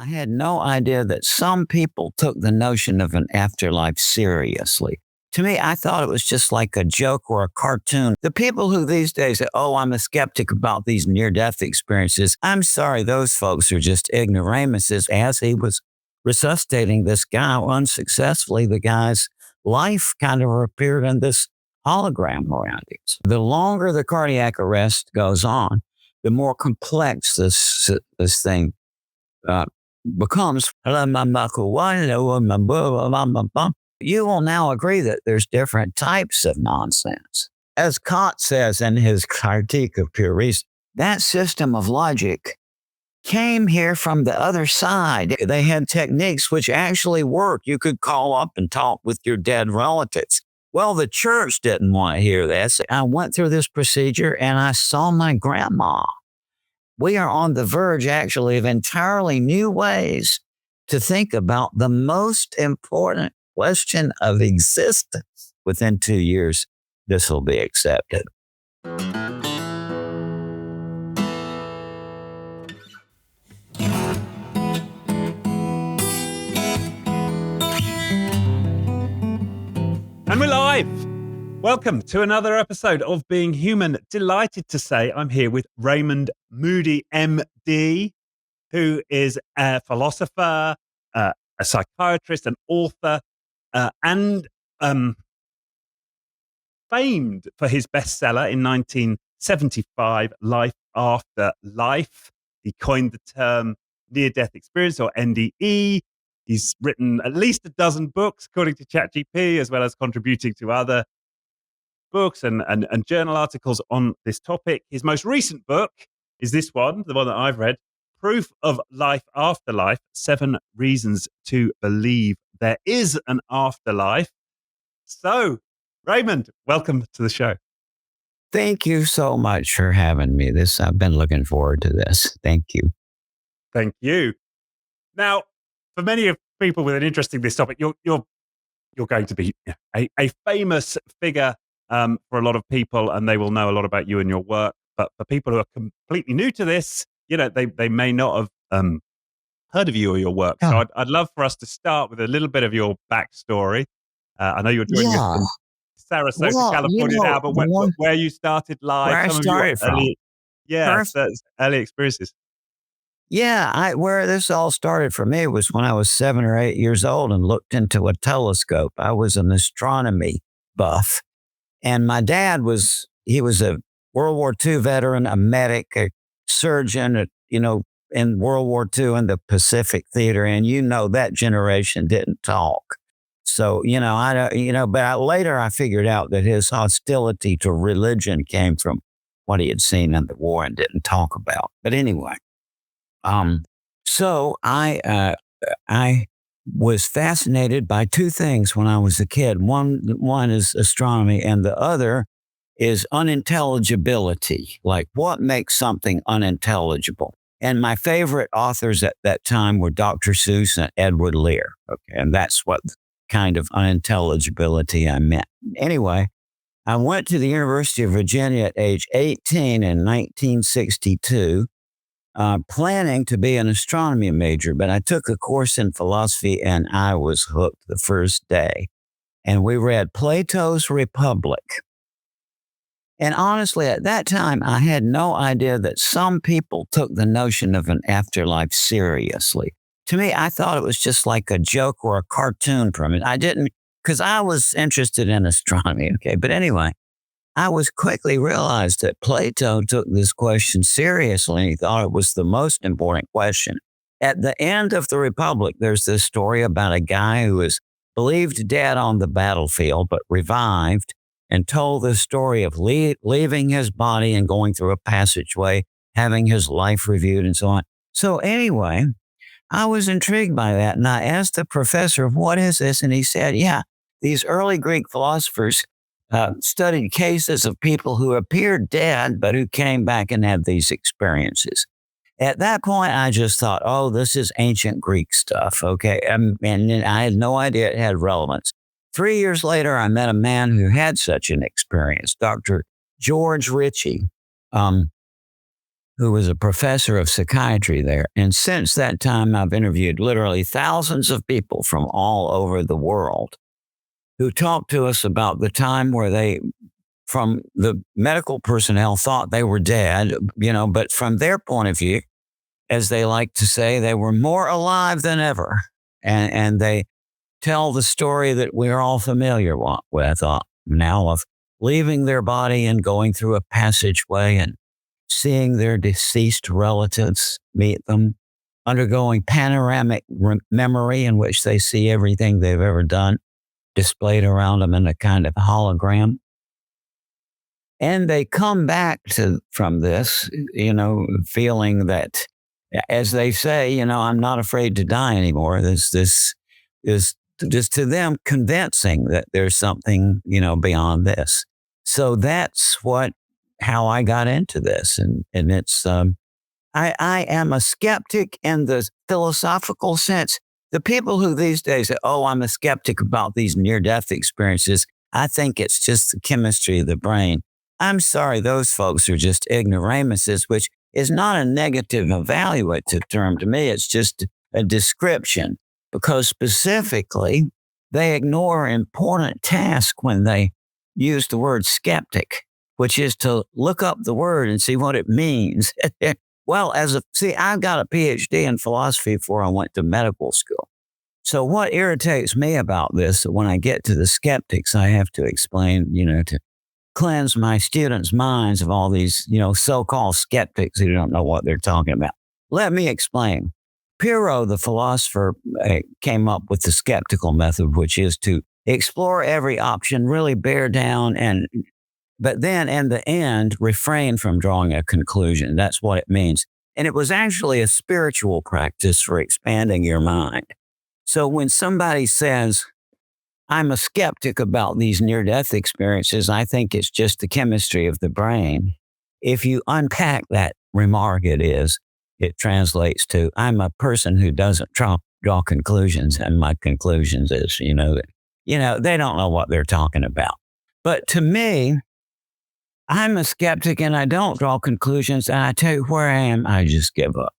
had no idea that some people took the notion of an afterlife seriously. To me, I thought it was just like a joke or a cartoon. The people who these days say, oh, I'm a skeptic about these near-death experiences, I'm sorry, those folks are just ignoramuses. As he was resuscitating this guy unsuccessfully, the guy's life kind of appeared in this hologram around him. The longer the cardiac arrest goes on, the more complex this thing becomes. You will now agree that there's different types of nonsense. As Kant says in his critique of pure reason, that system of logic came here from the other side. They had techniques which actually work. You could call up and talk with your dead relatives. Well, the church didn't want to hear this. I went through this procedure and I saw my grandma. We are on the verge, actually, of entirely new ways to think about the most important question of existence. Within 2 years, this will be accepted. And we're live. Welcome to another episode of Being Human. Delighted to say I'm here with Raymond Moody, MD, who is a philosopher, a psychiatrist, an author, and famed for his bestseller in 1975, Life After Life. He coined the term near-death experience, or NDE. He's written at least a dozen books, according to ChatGPT, as well as contributing to other books and journal articles on this topic. His most recent book is this one, the one that I've read, Proof of Life After Life, 7 Reasons to Believe There Is an Afterlife. So, Raymond, welcome to the show. Thank you so much for having me. I've been looking forward to this. Thank you. Thank you. Now, for many of people with an interest in this topic, you're going to be a famous figure for a lot of people, and they will know a lot about you and your work. But for people who are completely new to this, they may not have heard of you or your work. Yeah. So I'd love for us to start with a little bit of your backstory. I know you're joining us from Sarasota, California now, but where you started life, where I started from. Early experiences. Yeah, where this all started for me was when I was 7 or 8 years old and looked into a telescope. I was an astronomy buff. And my dad was a World War II veteran, a medic, a surgeon, in World War II in the Pacific Theater. And that generation didn't talk. So, later I figured out that his hostility to religion came from what he had seen in the war and didn't talk about. But anyway, so I was fascinated by two things when I was a kid. One is astronomy, and the other is unintelligibility. Like, what makes something unintelligible? And my favorite authors at that time were Dr. Seuss and Edward Lear. Okay, and that's what kind of unintelligibility I meant. Anyway, I went to the University of Virginia at age 18 in 1962. Planning to be an astronomy major, but I took a course in philosophy and I was hooked the first day. And we read Plato's Republic. And honestly, at that time, I had no idea that some people took the notion of an afterlife seriously. To me, I thought it was just like a joke or a cartoon from it. I didn't, because I was interested in astronomy, okay? But anyway, I was quickly realized that Plato took this question seriously and he thought it was the most important question. At the end of the Republic, there's this story about a guy who was believed dead on the battlefield, but revived and told the story of leaving his body and going through a passageway, having his life reviewed and so on. So anyway, I was intrigued by that. And I asked the professor, what is this? And he said, yeah, these early Greek philosophers studied cases of people who appeared dead, but who came back and had these experiences. At that point, I just thought, oh, this is ancient Greek stuff, okay? And I had no idea it had relevance. 3 years later, I met a man who had such an experience, Dr. George Richie, who was a professor of psychiatry there. And since that time, I've interviewed literally thousands of people from all over the world who talked to us about the time where they, from the medical personnel, thought they were dead, but from their point of view, as they like to say, they were more alive than ever. And they tell the story that we're all familiar with now, of leaving their body and going through a passageway and seeing their deceased relatives meet them, undergoing panoramic memory in which they see everything they've ever done displayed around them in a kind of hologram. And they come back from this, feeling that, as they say, I'm not afraid to die anymore. This is just to them convincing that there's something, beyond this. So that's how I got into this. And it's, I am a skeptic in the philosophical sense. The people who these days say, oh, I'm a skeptic about these near-death experiences, I think it's just the chemistry of the brain. I'm sorry, those folks are just ignoramuses, which is not a negative evaluative term to me. It's just a description, because specifically they ignore an important task when they use the word skeptic, which is to look up the word and see what it means. Well, I've got a PhD in philosophy before I went to medical school. So what irritates me about this, when I get to the skeptics, I have to explain, to cleanse my students' minds of all these, so-called skeptics who don't know what they're talking about. Let me explain. Pyrrho, the philosopher, came up with the skeptical method, which is to explore every option, really bear down, but then in the end, refrain from drawing a conclusion. That's what it means. And it was actually a spiritual practice for expanding your mind. So when somebody says, I'm a skeptic about these near-death experiences, I think it's just the chemistry of the brain. If you unpack that remark, it translates to, I'm a person who doesn't draw conclusions, and my conclusions is, they don't know what they're talking about. But to me, I'm a skeptic and I don't draw conclusions, and I tell you where I am, I just give up.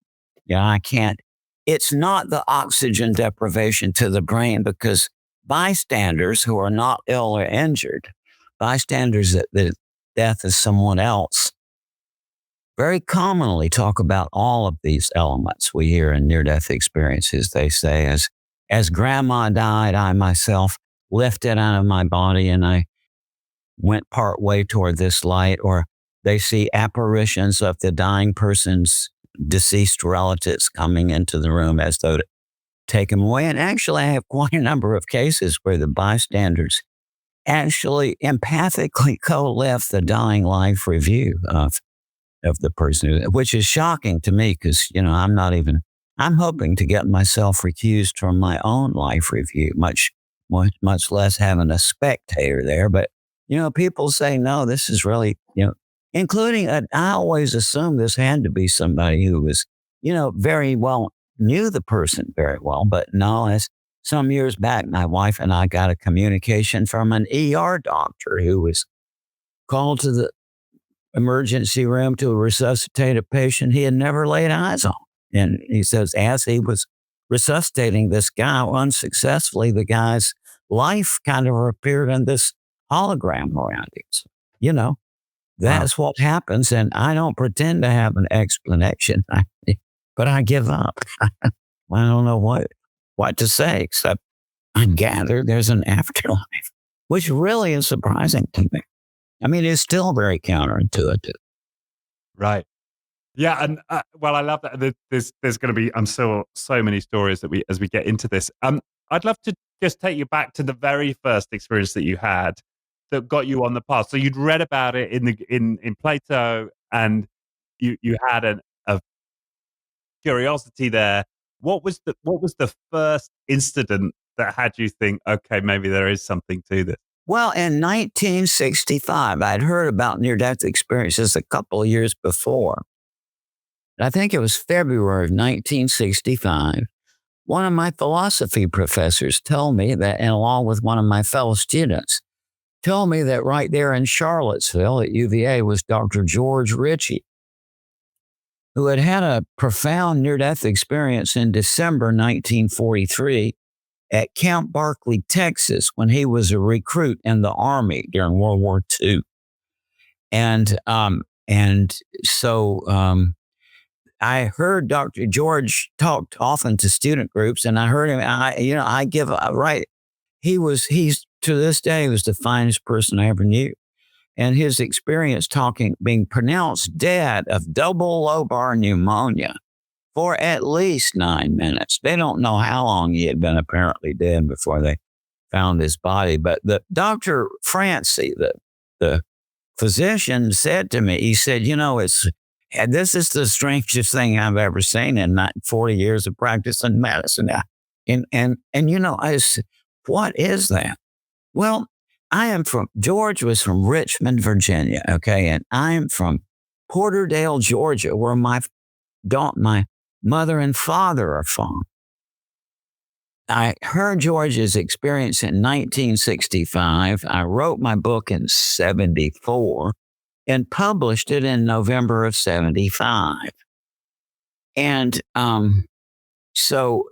I can't. It's not the oxygen deprivation to the brain, because bystanders who are not ill or injured, bystanders that the death is someone else, very commonly talk about all of these elements we hear in near-death experiences. They say, as grandma died, I myself lifted out of my body and I went part way toward this light. Or they see apparitions of the dying person's deceased relatives coming into the room as though to take them away. And actually, I have quite a number of cases where the bystanders actually empathically co-live the dying life review of the person, which is shocking to me, because, I'm hoping to get myself recused from my own life review, much less having a spectator there. But, people say, no, this is really, including, I always assumed this had to be somebody who was, very well, knew the person very well. But no, as some years back, my wife and I got a communication from an ER doctor who was called to the emergency room to resuscitate a patient he had never laid eyes on. And he says, as he was resuscitating this guy unsuccessfully, the guy's life kind of appeared in this hologram around him. So, that's what happens. And I don't pretend to have an explanation, but I give up. I don't know what to say, except I gather there's an afterlife, which really is surprising to me. I mean, it's still very counterintuitive. Right. Yeah. And I love that. There's going to be, I'm sure, so many stories that as we get into this. I'd love to just take you back to the very first experience that you had that got you on the path. So you'd read about it in Plato, and you had a curiosity there. What was the first incident that had you think, okay, maybe there is something to this? Well, in 1965, I'd heard about near-death experiences a couple of years before. I think it was February of 1965. One of my philosophy professors told me that, and along with one of my fellow students, told me that right there in Charlottesville at UVA was Dr. George Richie. who had had a profound near-death experience in December 1943 at Camp Barkley, Texas, when he was a recruit in the Army during World War II. And so I heard Dr. George talked often to student groups, and I heard him. I give right. He's to this day was the finest person I ever knew, and his experience being pronounced dead of double lobar pneumonia for at least 9 minutes. They don't know how long he had been apparently dead before they found his body, but the Dr. Francie, the physician, said to me, he said, this is the strangest thing I've ever seen in 40 years of practice in medicine. I said, what is that? Well, George was from Richmond, Virginia. Okay. And I'm from Porterdale, Georgia, where my mother and father are from. I heard George's experience in 1965. I wrote my book in 74 and published it in November of 75. And so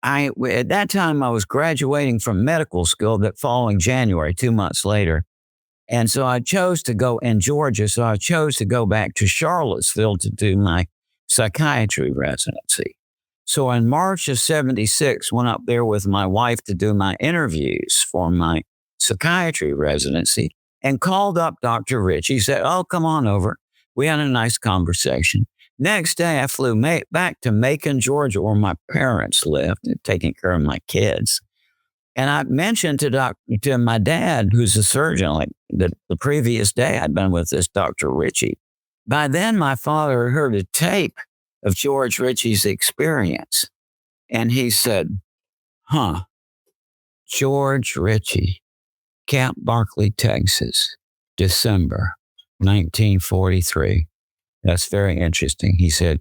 at that time, I was graduating from medical school that following January, 2 months later. And so I chose to go in Georgia. So I chose to go back to Charlottesville to do my psychiatry residency. So in March of 76, went up there with my wife to do my interviews for my psychiatry residency and called up Dr. Richie. He said, oh, come on over. We had a nice conversation. Next day, I flew back to Macon, Georgia, where my parents lived, taking care of my kids. And I mentioned to my dad, who's a surgeon, like the previous day I'd been with this Dr. Richie. By then, my father heard a tape of George Ritchie's experience. And he said, George Ritchie, Camp Barkley, Texas, December 1943. That's very interesting. He said,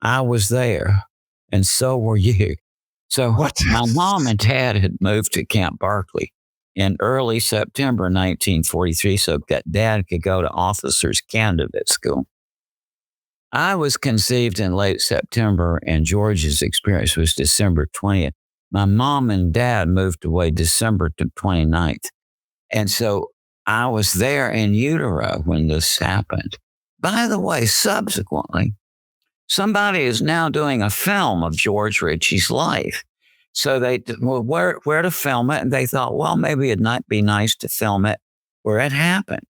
I was there and so were you. So my mom and dad had moved to Camp Barkley in early September 1943 so that dad could go to officers candidate school. I was conceived in late September and George's experience was December 20th. My mom and dad moved away December 29th. And so I was there in utero when this happened. By the way, subsequently, somebody is now doing a film of George Ritchie's life. So they where to film it, and they thought, well, maybe it might be nice to film it where it happened.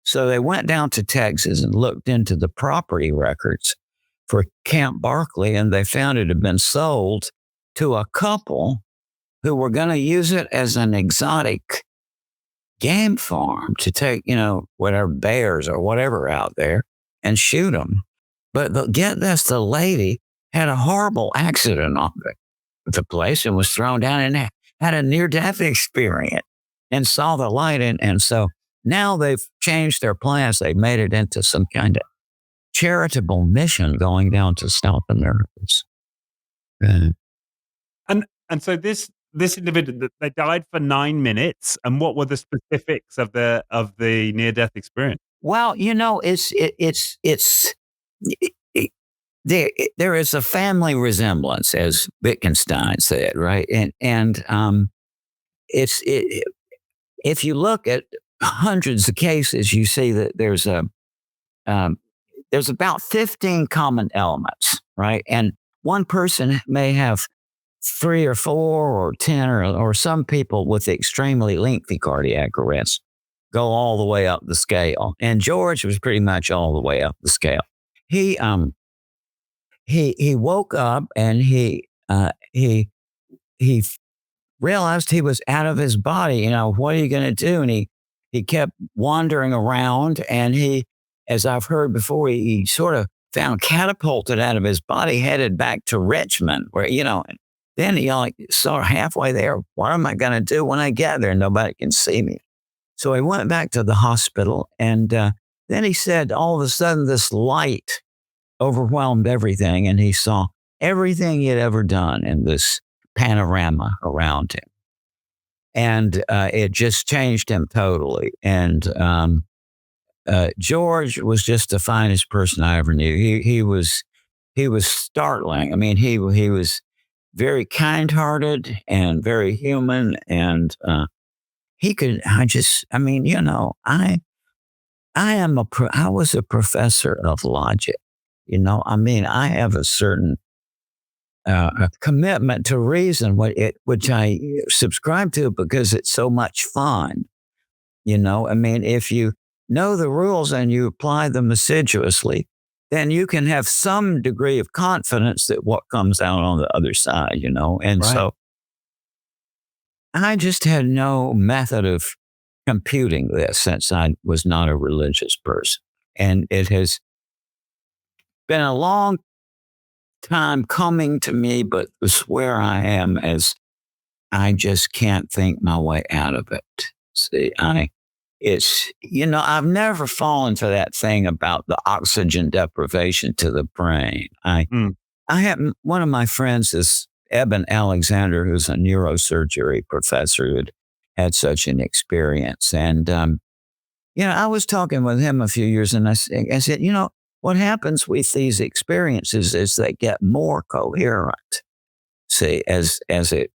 So they went down to Texas and looked into the property records for Camp Barkley, and they found it had been sold to a couple who were going to use it as an exotic game farm to take, whatever bears or whatever out there and shoot them. But get this, the lady had a horrible accident on the place and was thrown down and had a near-death experience and saw the light. And so now they've changed their plans. They made it into some kind of charitable mission going down to South America. And so this individual, they died for 9 minutes. And what were the specifics of the near-death experience? Well, there is a family resemblance, as Wittgenstein said, right? And if you look at hundreds of cases, you see that there's about 15 common elements, right? And one person may have 3 or 4 or 10 or some people with extremely lengthy cardiac arrest go all the way up the scale. And George was pretty much all the way up the scale. He woke up and he realized he was out of his body. What are you going to do? And he kept wandering around, and he, as I've heard before, he sort of found catapulted out of his body, headed back to Richmond, where, and then he saw halfway there. What am I going to do when I get there? Nobody can see me. So he went back to the hospital, and then he said all of a sudden this light overwhelmed everything, and he saw everything he had ever done in this panorama around him. And it just changed him totally. And George was just the finest person I ever knew. He was startling. I mean, he was very kind hearted and very human, and he could. I mean, I was a professor of logic. I mean, I have a certain a commitment to reason, which I subscribe to because it's so much fun. I mean, if you know the rules and you apply them assiduously, then you can have some degree of confidence that what comes out on the other side, And Right. so I just had no method of computing this since I was not a religious person. And it has been a long time coming to me, but it's where I am as I just can't think my way out of it. See, I've never fallen for that thing about the oxygen deprivation to the brain. Mm. I have one of my friends is Eben Alexander, who's a neurosurgery professor who had such an experience. And, I was talking with him a few years and I said, what happens with these experiences is they get more coherent. See, as it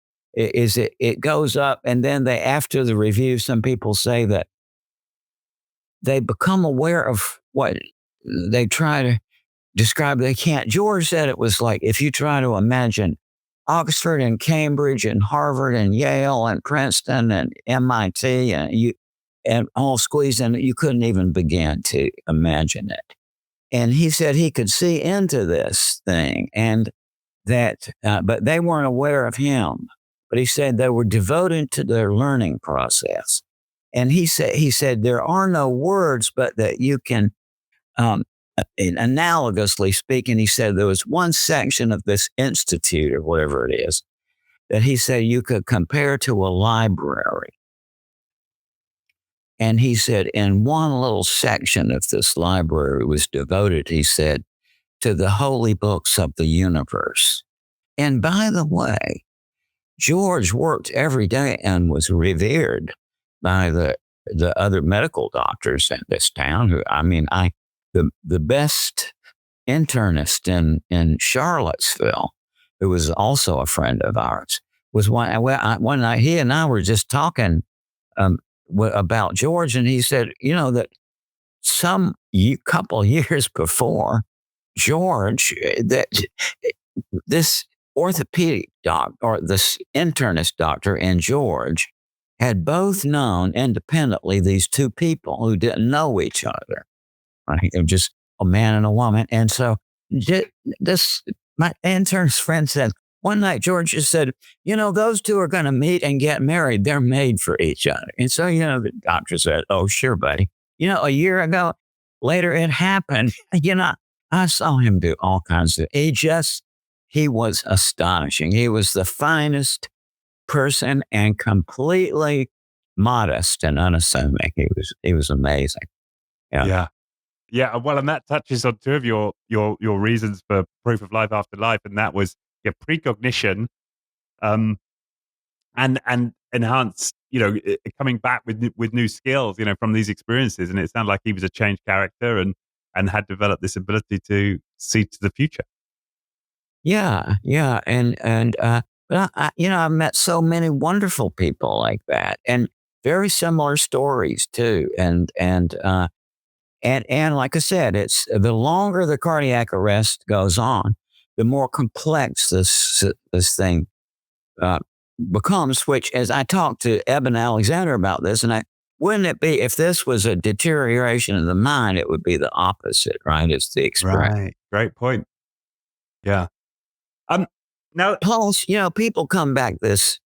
goes up, and then after the review, some people say that they become aware of what they try to describe. They can't. George said it was like if you try to imagine Oxford and Cambridge and Harvard and Yale and Princeton and MIT and all squeezed in, you couldn't even begin to imagine it. And he said he could see into this thing and but they weren't aware of him. But he said they were devoted to their learning process. And he said there are no words, but that you can, analogously speaking, he said there was one section of this institute or whatever it is that he said you could compare to a library. And he said in one little section of this library was devoted, he said, to the holy books of the universe. And by the way, George worked every day and was revered by the other medical doctors in this town. The best internist in Charlottesville, who was also a friend of ours, was one night he and I were just talking about George, and he said, that couple years before George, that this orthopedic doc or this internist doctor and George had both known independently these two people who didn't know each other. Right? They were just a man and a woman. And so my internist friend said, one night George just said, those two are going to meet and get married. They're made for each other. And so, the doctor said, oh, sure, buddy. A year ago, later it happened. I saw him do all kinds of, he was astonishing. He was the finest person and completely modest and unassuming. He was amazing. Yeah. Yeah. Yeah. Well, and that touches on two of your reasons for proof of life after life, and that was your precognition, um, and enhanced, coming back with new skills, from these experiences. And it sounded like he was a changed character and had developed this ability to see to the future. Yeah, yeah, but I've met so many wonderful people like that, and very similar stories too, and like I said, it's the longer the cardiac arrest goes on, the more complex this thing uh, becomes. Which, as I talked to Eben Alexander about this, wouldn't it be if this was a deterioration of the mind, it would be the opposite, right? It's the expression. Right. Great point. Yeah. Um. Now, Plus, people come back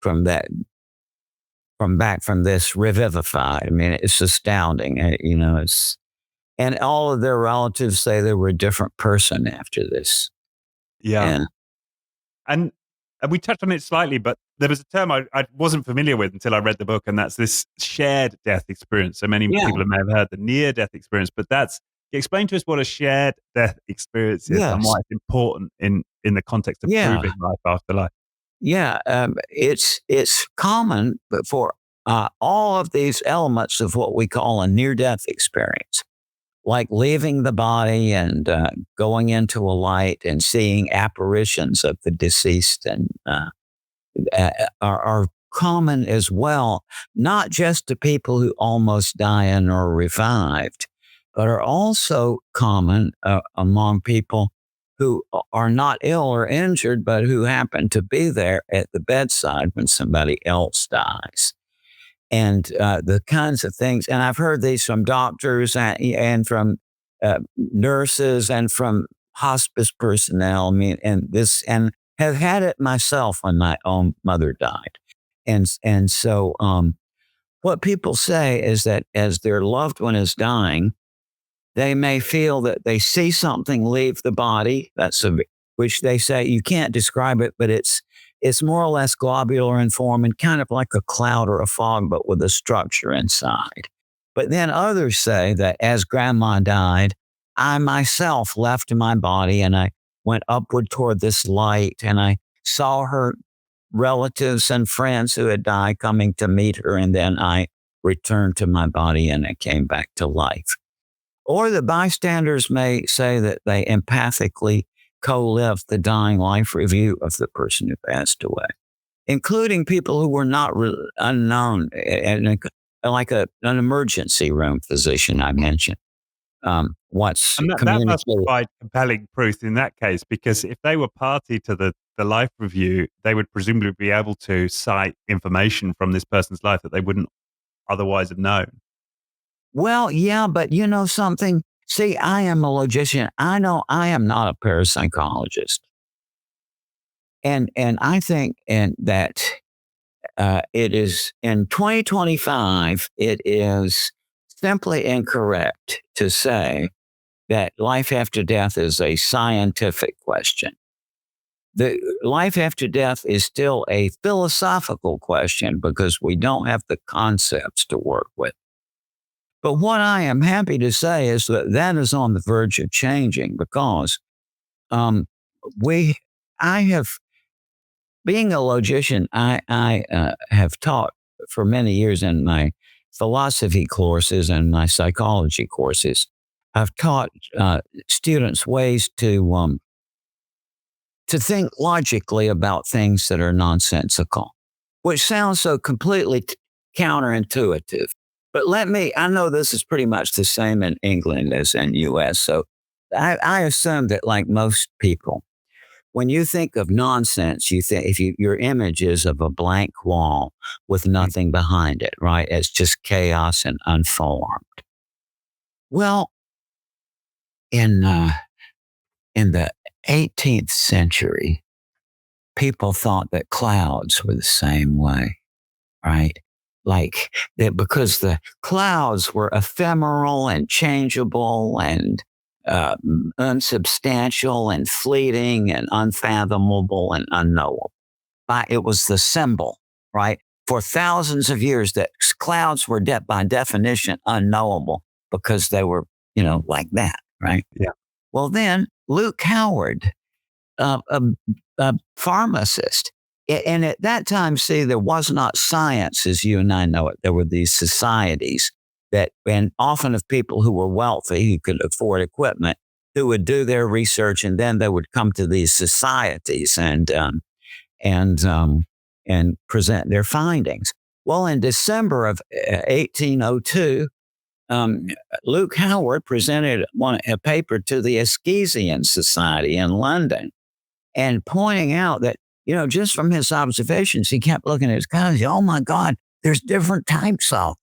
from this revivified. I mean, it's astounding. And all of their relatives say they were a different person after this. yeah. And And we touched on it slightly, but there was a term I wasn't familiar with until I read the book, and that's this shared death experience. So many yeah, people may have heard the near death experience, but explain to us what a shared death experience is and yes, why it's important in the context of yeah, proving life after life. yeah. It's common for all of these elements of what we call a near death experience. like leaving the body and going into a light and seeing apparitions of the deceased and are common as well, not just to people who almost die and are revived, but are also common among people who are not ill or injured, but who happen to be there at the bedside when somebody else dies. And the kinds of things, and I've heard these from doctors and from nurses and from hospice personnel. I mean, and have had it myself when my own mother died. And so what people say is that as their loved one is dying, they may feel that they see something leave the body. Which they say you can't describe it, but it's more or less globular in form and kind of like a cloud or a fog, but with a structure inside. But then others say that as grandma died, I myself left my body and I went upward toward this light and I saw her relatives and friends who had died coming to meet her. And then I returned to my body and I came back to life. Or the bystanders may say that they empathically co-lived the dying life review of the person who passed away, including people who were not unknown, like an emergency room physician I mentioned. Once And that must communicated. provide compelling proof in that case, because if they were party to the life review, they would presumably be able to cite information from this person's life that they wouldn't otherwise have known. Well, yeah, but you know something? See, I am a logician. I know I am not a parapsychologist. And I think that it is in 2025, it is simply incorrect to say that life after death is a scientific question. The life after death is still a philosophical question because we don't have the concepts to work with. But what I am happy to say is that that is on the verge of changing because um, I have, being a logician, I have taught for many years in my philosophy courses and my psychology courses. I've taught students ways to think logically about things that are nonsensical, which sounds so completely counterintuitive. But I know this is pretty much the same in England as in US. So I assume that like most people, when you think of nonsense, you think your image is of a blank wall with nothing behind it, right? It's just chaos and unformed. Well, in the 18th century, people thought that clouds were the same way, right? Like that because the clouds were ephemeral and changeable and unsubstantial and fleeting and unfathomable and unknowable. But it was the symbol, right? For thousands of years, that clouds were by definition unknowable because they were, like that, right? Yeah. Well, then Luke Howard, a pharmacist. And at that time, see, there was not science as you and I know it. There were these societies and often of people who were wealthy, who could afford equipment, who would do their research, and then they would come to these societies and present their findings. Well, in December of 1802, Luke Howard presented a paper to the Askesian Society in London and pointing out that, just from his observations, he kept looking at his clouds. Oh my God, there's different types of,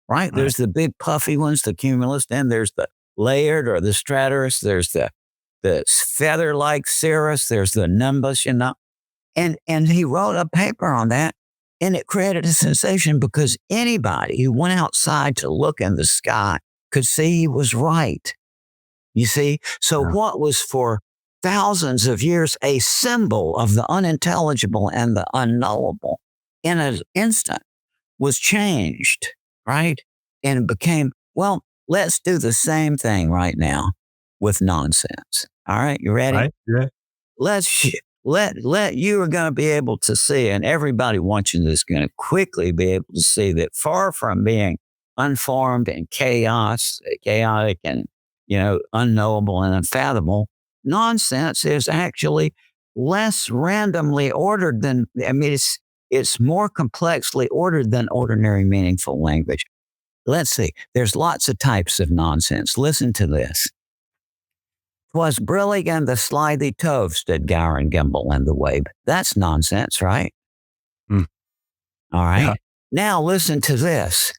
right? There's the big puffy ones, the cumulus, then there's the layered or the stratus, there's the feather-like cirrus, there's the nimbus, And he wrote a paper on that, and it created a sensation because anybody who went outside to look in the sky could see he was right. You see? So what was for thousands of years a symbol of the unintelligible and the unknowable in an instant was changed, right? And it became, well, let's do the same thing right now with nonsense. All right, you ready? Right? Yeah. Let you are going to be able to see, and everybody watching this is going to quickly be able to see that far from being unformed and chaotic and, unknowable and unfathomable. Nonsense is actually less randomly ordered it's more complexly ordered than ordinary meaningful language. Let's see. There's lots of types of nonsense. Listen to this. "'Twas brillig and the slithy tove," stood Gower and Gimble and the Wabe. That's nonsense, right? Mm. All right. Yeah. Now listen to this.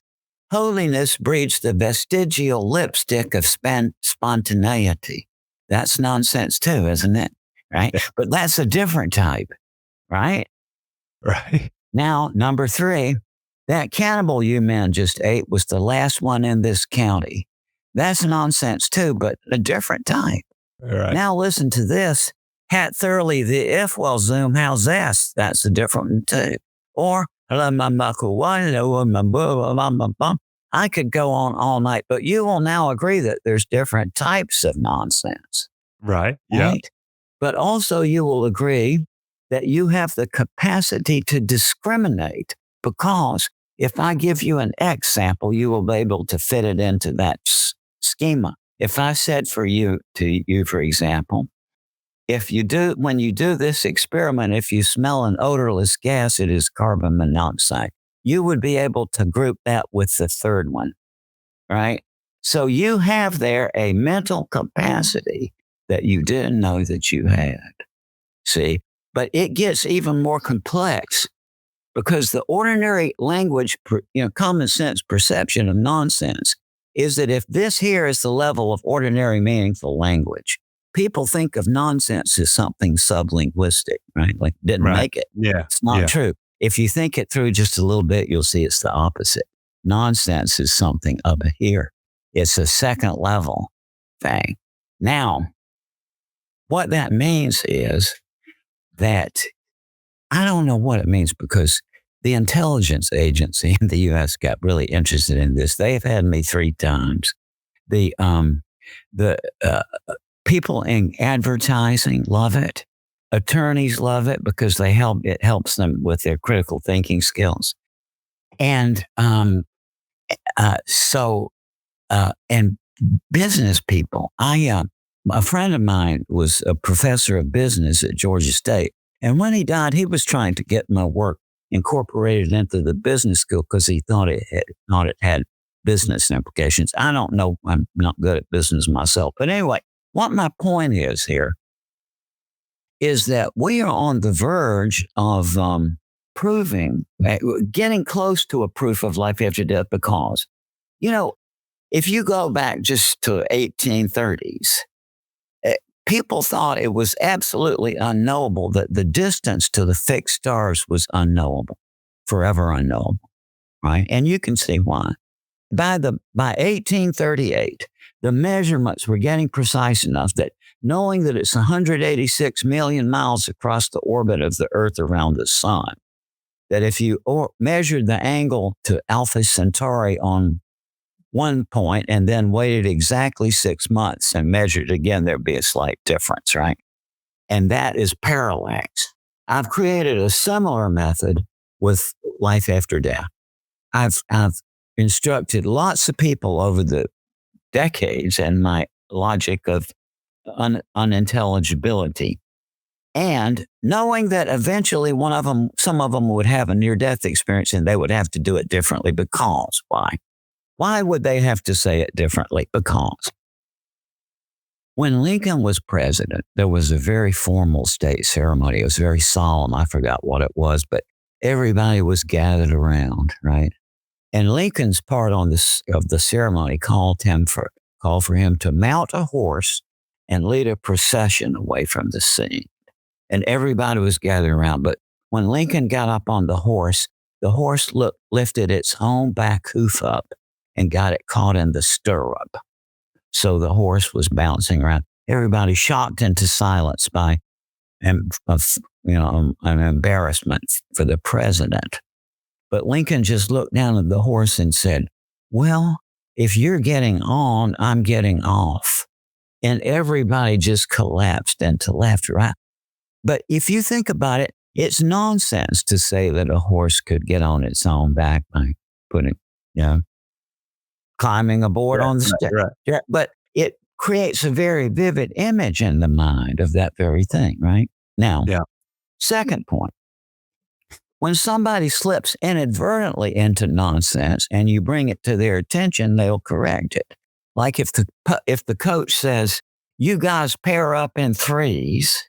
"Holiness breeds the vestigial lipstick of spontaneity." That's nonsense too, isn't it? Right? Yeah. But that's a different type, right? Right. Now, number 3, "That cannibal you men just ate was the last one in this county." That's nonsense too, but a different type. Right. Now listen to this. "Hat thoroughly the if well zoom how's this?" That's a different one too. Or I could go on all night, but you will now agree that there's different types of nonsense. Right. Yeah. Right? But also you will agree that you have the capacity to discriminate, because if I give you an X sample, you will be able to fit it into that schema. If I said for you, for example, when you do this experiment, if you smell an odorless gas, it is carbon monoxide. You would be able to group that with the third one, right? So you have there a mental capacity that you didn't know that you had. See, but it gets even more complex, because the ordinary language, common sense perception of nonsense is that if this here is the level of ordinary meaningful language, people think of nonsense as something sublinguistic, right? Like didn't make it. Yeah. It's not true. If you think it through just a little bit, you'll see it's the opposite. Nonsense is something up here. It's a second level thing. Now, what that means is that I don't know what it means, because the intelligence agency in the U.S. got really interested in this. They've had me 3 times. The people in advertising love it. Attorneys love it because it helps them with their critical thinking skills. And and business people. A friend of mine was a professor of business at Georgia State. And when he died, he was trying to get my work incorporated into the business school because he thought it had business implications. I don't know. I'm not good at business myself. But anyway, what my point is here is that we are on the verge of getting close to a proof of life after death, because, if you go back just to 1830s, people thought it was absolutely unknowable, that the distance to the fixed stars was unknowable, forever unknowable, right? And you can see why. By 1838, the measurements were getting precise enough that, knowing that it's 186 million miles across the orbit of the Earth around the sun, that if you measured the angle to Alpha Centauri on one point and then waited exactly 6 months and measured again, there'd be a slight difference, right? And that is parallax. I've created a similar method with life after death. I've instructed lots of people over the decades in my logic of unintelligibility. And knowing that eventually some of them would have a near-death experience and they would have to do it differently, because why? Why would they have to say it differently? Because when Lincoln was president, there was a very formal state ceremony. It was very solemn. I forgot what it was, but everybody was gathered around, right? And Lincoln's part of the ceremony called for him to mount a horse and lead a procession away from the scene. And everybody was gathered around. But when Lincoln got up on the horse lifted its own back hoof up and got it caught in the stirrup. So the horse was bouncing around. Everybody shocked into silence by an embarrassment for the president. But Lincoln just looked down at the horse and said, "Well, if you're getting on, I'm getting off." And everybody just collapsed into laughter. Right? But if you think about it, it's nonsense to say that a horse could get on its own back by putting, climbing aboard on the stair. Right. Yeah, but it creates a very vivid image in the mind of that very thing, right? Now, Yeah. second point, when somebody slips inadvertently into nonsense and you bring it to their attention, they'll correct it. Like if the coach says, you guys pair up in threes,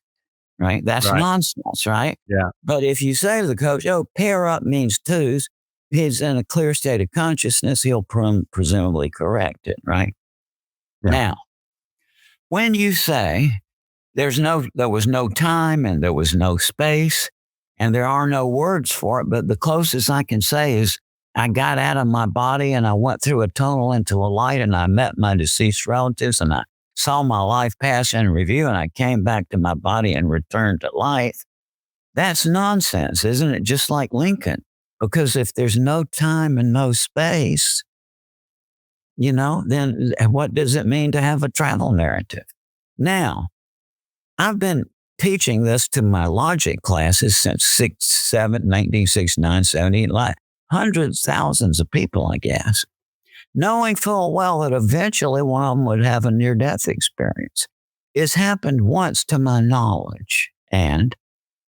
right? That's Right. nonsense, right? Yeah. But if you say to the coach, oh, pair up means twos, he's in a clear state of consciousness, he'll presumably correct it, right? Yeah. Now, when you say there was no time and there was no space and there are no words for it, but the closest I can say is I got out of my body and I went through a tunnel into a light and I met my deceased relatives and I saw my life pass in review and I came back to my body and returned to life. That's nonsense, isn't it? Just like Lincoln. Because if there's no time and no space, then what does it mean to have a travel narrative? Now, I've been teaching this to my logic classes since 1969, 70, like hundreds, thousands of people, I guess, knowing full well that eventually one of them would have a near-death experience. It's happened once to my knowledge. And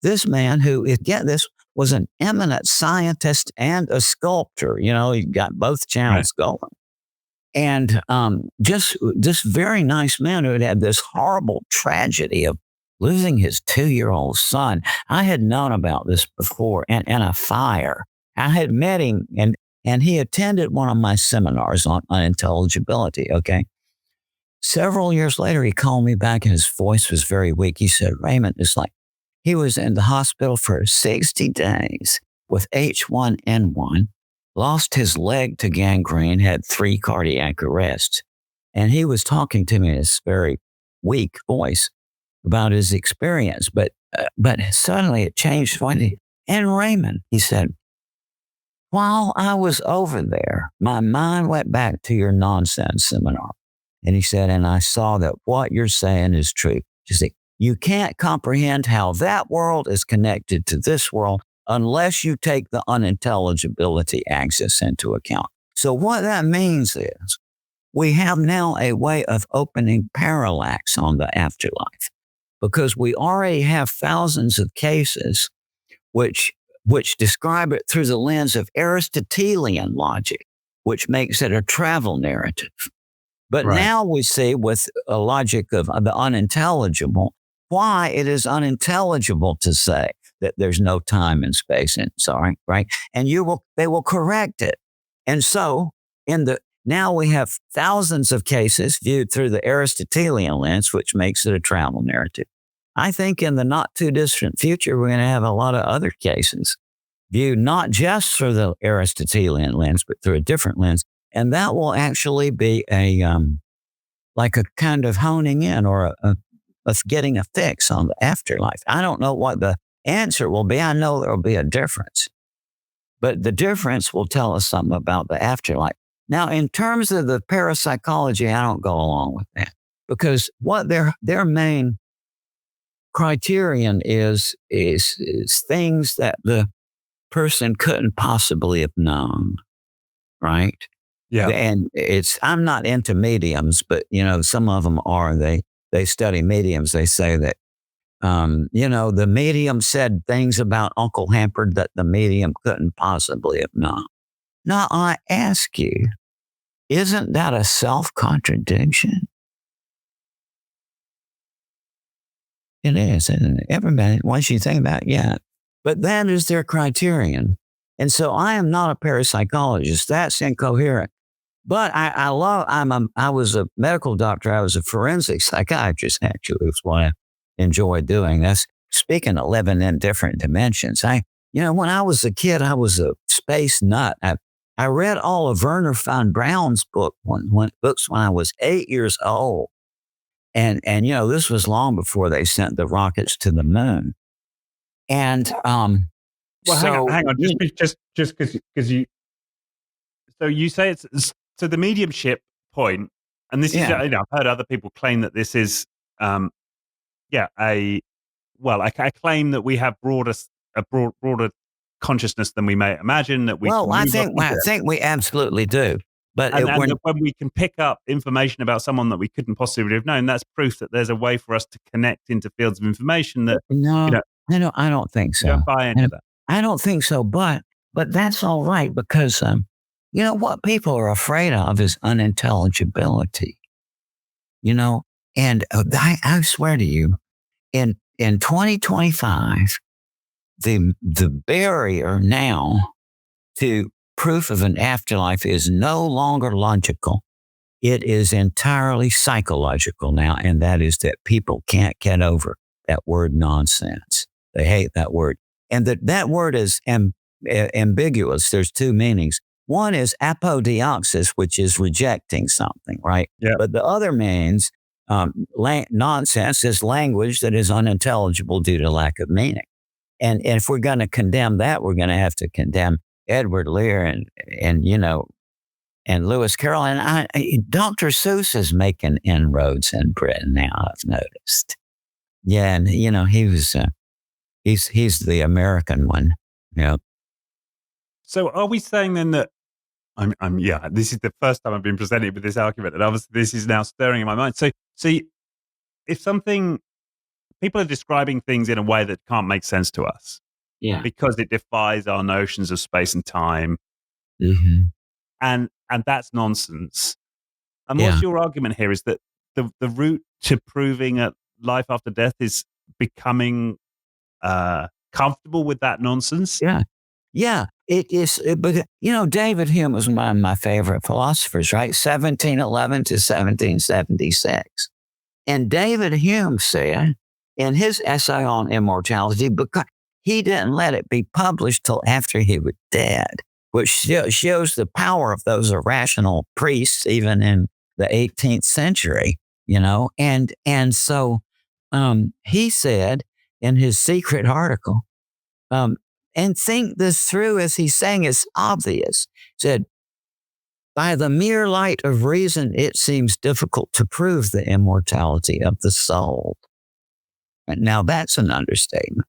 this man this was an eminent scientist and a sculptor. He got both channels going. And just this very nice man who had this horrible tragedy of losing his 2-year-old son. I had known about this before, and a fire. I had met him, and he attended one of my seminars on unintelligibility, okay? Several years later, he called me back, and his voice was very weak. He said, Raymond, it's like he was in the hospital for 60 days with H1N1, lost his leg to gangrene, had 3 cardiac arrests. And he was talking to me in this very weak voice about his experience. But suddenly it changed. And Raymond, he said, while I was over there, my mind went back to your nonsense seminar. And he said, and I saw that what you're saying is true. You see, you can't comprehend how that world is connected to this world unless you take the unintelligibility axis into account. So what that means is we have now a way of opening parallax on the afterlife because we already have thousands of cases which describe it through the lens of Aristotelian logic, which makes it a travel narrative. But now we see with a logic of the unintelligible, why it is unintelligible to say that there's no time and space right? And they will correct it. And so now we have thousands of cases viewed through the Aristotelian lens, which makes it a travel narrative. I think in the not too distant future, we're going to have a lot of other cases viewed not just through the Aristotelian lens, but through a different lens. And that will actually be like a kind of honing in or of getting a fix on the afterlife. I don't know what the answer will be. I know there will be a difference, but the difference will tell us something about the afterlife. Now, in terms of the parapsychology, I don't go along with that because what their main criterion is things that the person couldn't possibly have known, right? Yeah. And I'm not into mediums, but some of them are. They study mediums. They say that the medium said things about Uncle Hampard that the medium couldn't possibly have known. Now I ask you, isn't that a self-contradiction? It is, isn't it? Everybody, once you think about it, yeah. But that is their criterion. And so I am not a parapsychologist. That's incoherent. But I was a medical doctor. I was a forensic psychiatrist, actually. That's what I enjoy doing. That's speaking of living in different dimensions. When I was a kid, I was a space nut. I read all of Werner von Braun's books when I was 8 years old. And this was long before they sent the rockets to the moon. And well, hang on, just because you. So you say it's so the mediumship point, and this is I've heard other people claim that this is a claim that we have broader consciousness than we may imagine. That we I think we absolutely do. But And that when we can pick up information about someone that we couldn't possibly have known, that's proof that there's a way for us to connect into fields of information that, no, I don't think you so. don't buy into that. I don't think so, but that's all right because what people are afraid of is unintelligibility. And I swear to you, in 2025, the barrier now to proof of an afterlife is no longer logical. It is entirely psychological now, and that is that people can't get over that word nonsense. They hate that word. And that word is ambiguous. There's two meanings. One is apodeoxis, which is rejecting something, right? Yeah. But the other means nonsense is language that is unintelligible due to lack of meaning. And if we're going to condemn that, we're going to have to condemn Edward Lear and Lewis Carroll. And Dr. Seuss is making inroads in Britain now, I've noticed. Yeah, and he was he's the American one. Yeah. So are we saying then that this is the first time I've been presented with this argument, and obviously this is now stirring in my mind. So if people are describing things in a way that can't make sense to us, Yeah. because it defies our notions of space and time, Mm-hmm. and that's nonsense. And Yeah. what's your argument here is that the route to proving a life after death is becoming comfortable with that nonsense? Yeah. Yeah. It is. But, David Hume was one of my favorite philosophers, right? 1711 to 1776. And David Hume said in his essay on immortality, because he didn't let it be published till after he was dead, which shows the power of those irrational priests, even in the 18th century, And so he said in his secret article, and think this through as he's saying it's obvious, said, by the mere light of reason, it seems difficult to prove the immortality of the soul. And now that's an understatement.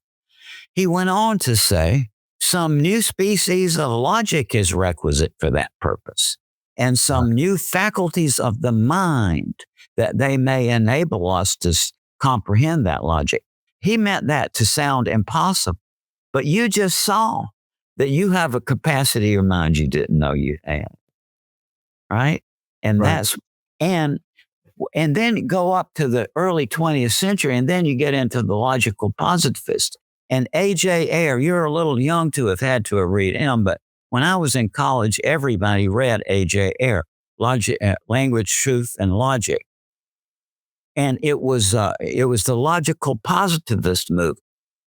He went on to say, some new species of logic is requisite for that purpose, and some new faculties of the mind that they may enable us to comprehend that logic. He meant that to sound impossible, but you just saw that you have a capacity of your mind you didn't know you had. Right. And Right. and then go up to the early 20th century, and then you get into the logical positivist. And A.J. Ayer, you're a little young to have had to read him, but when I was in college, everybody read A.J. Ayer, Language, Truth, and Logic. And it was the logical positivist movement,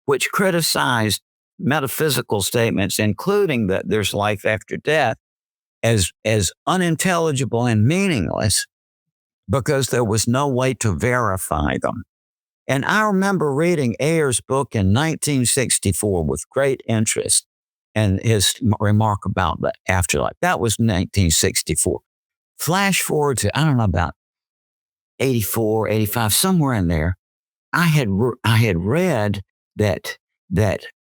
which criticized metaphysical statements, including that there's life after death, as unintelligible and meaningless because there was no way to verify them. And I remember reading Ayer's book in 1964 with great interest and his remark about the afterlife. That was 1964. Flash forward to, I don't know, about 84, 85, somewhere in there. I had read that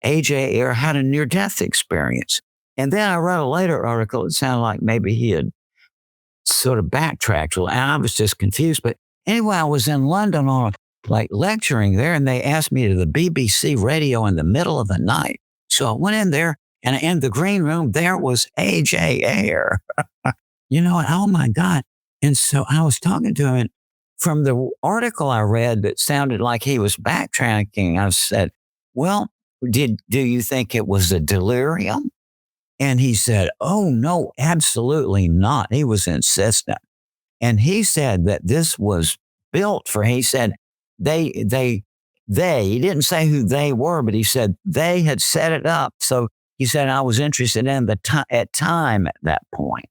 A.J. Ayer had a near-death experience. And then I read a later article. It sounded like maybe he had sort of backtracked. And I was just confused. But anyway, I was in London lecturing there, and they asked me to the BBC radio in the middle of the night. So I went in there, and in the green room, there was A.J. Ayer. Oh my God. And so I was talking to him, and from the article I read that sounded like he was backtracking, I said, well, do you think it was a delirium? And he said, oh, no, absolutely not. He was insistent. And he said that this was built for, he said, he didn't say who they were, but he said they had set it up. So he said, I was interested in time at that point.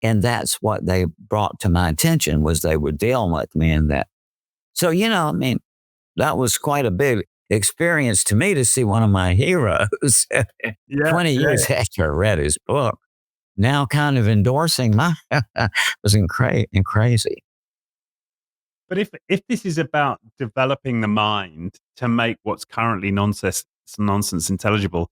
And that's what they brought to my attention, was they were dealing with me in that. So, that was quite a big experience to me to see one of my heroes 20 years after I read his book, now kind of endorsing my, was crazy. But if this is about developing the mind to make what's currently nonsense intelligible,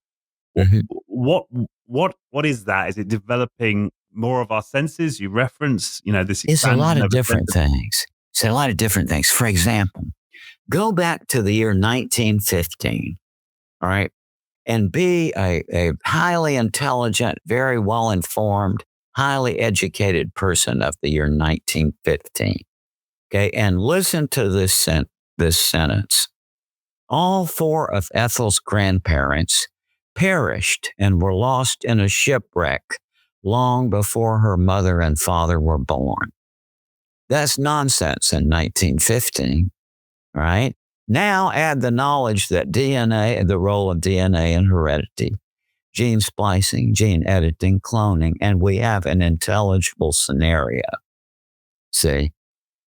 Mm-hmm. what is that? Is it developing more of our senses? You reference, this It's a lot expansion of of different attention. things. It's a lot of different things. For example, go back to the year 1915, all right, and be a highly intelligent, very well informed, highly educated person of the year 1915. Okay, and listen to this sentence. All four of Ethel's grandparents perished and were lost in a shipwreck long before her mother and father were born. That's nonsense in 1915, right? Now add the knowledge that DNA, the role of DNA in heredity, gene splicing, gene editing, cloning, and we have an intelligible scenario. See?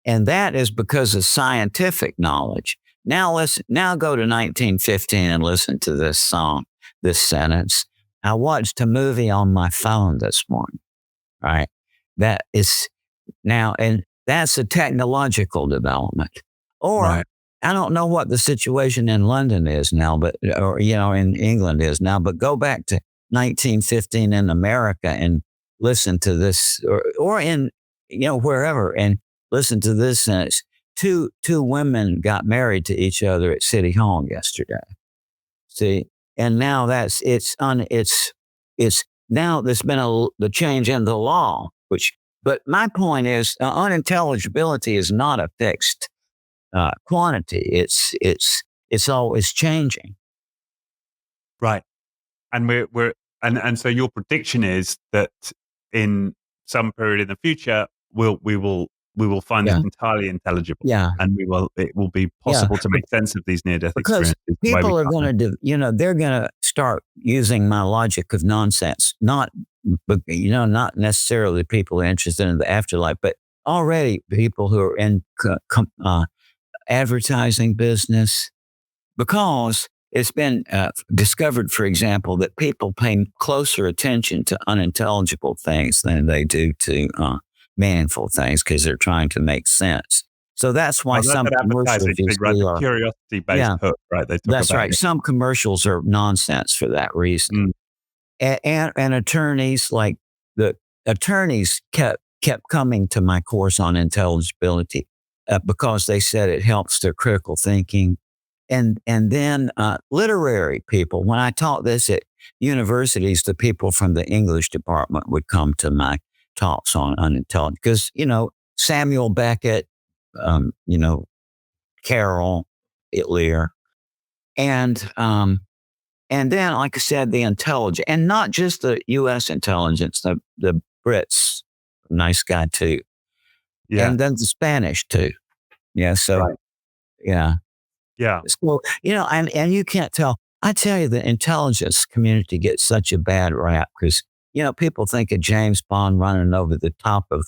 And that is because of scientific knowledge. Now go to 1915 and listen to this song, this sentence. I watched a movie on my phone this morning, right? That is now, and that's a technological development. Or Right. I don't know what the situation in London is now, or in England is now, but go back to 1915 in America and listen to this, or in, wherever, and listen to this sentence. Two women got married to each other at City Hall yesterday. See, and now it's now there's been the change in the law, but my point is unintelligibility is not a fixed quantity. It's always changing. Right. And so your prediction is that in some period in the future, we will find this Yeah, entirely intelligible, yeah, and it will be yeah. possible to make sense of these near-death Because experiences the way we people are can't now. going to, they're going to start using my logic of nonsense, not necessarily people interested in the afterlife, but already people who are in advertising business, because it's been discovered, for example, that people pay closer attention to unintelligible things than they do to meaningful things because they're trying to make sense. So that's why Well, that's some an advertising commercials you thing, right? see The are, curiosity-based yeah, hook, right? They talk that's about right. it. Some commercials are nonsense for that reason. Mm. And attorneys, like the attorneys kept coming to my course on intelligibility because they said it helps their critical thinking. And then literary people, when I taught this at universities, the people from the English department would come to my talks on unintelligent because, Samuel Beckett, um, you know, Carol, Lear, and then, like I said, the intelligence, and not just the U.S. intelligence, the Brits, nice guy too, Yeah. and then the Spanish too. Yeah, so Right. yeah, Yeah. so and you can't tell. I tell you, the intelligence community gets such a bad rap because people think of James Bond running over the top of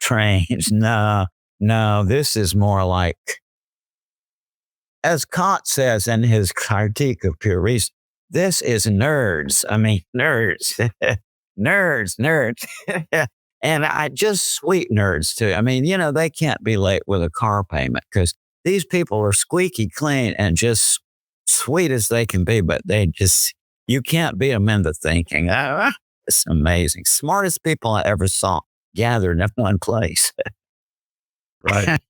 trains. No, no, this is more like, as Kant says in his critique of pure reason, this is nerds. I mean, nerds, nerds. And I just sweet nerds too. I mean, they can't be late with a car payment because these people are squeaky clean and just sweet as they can be, but you can't beat them into thinking. It's amazing. Smartest people I ever saw gathered in one place. Right.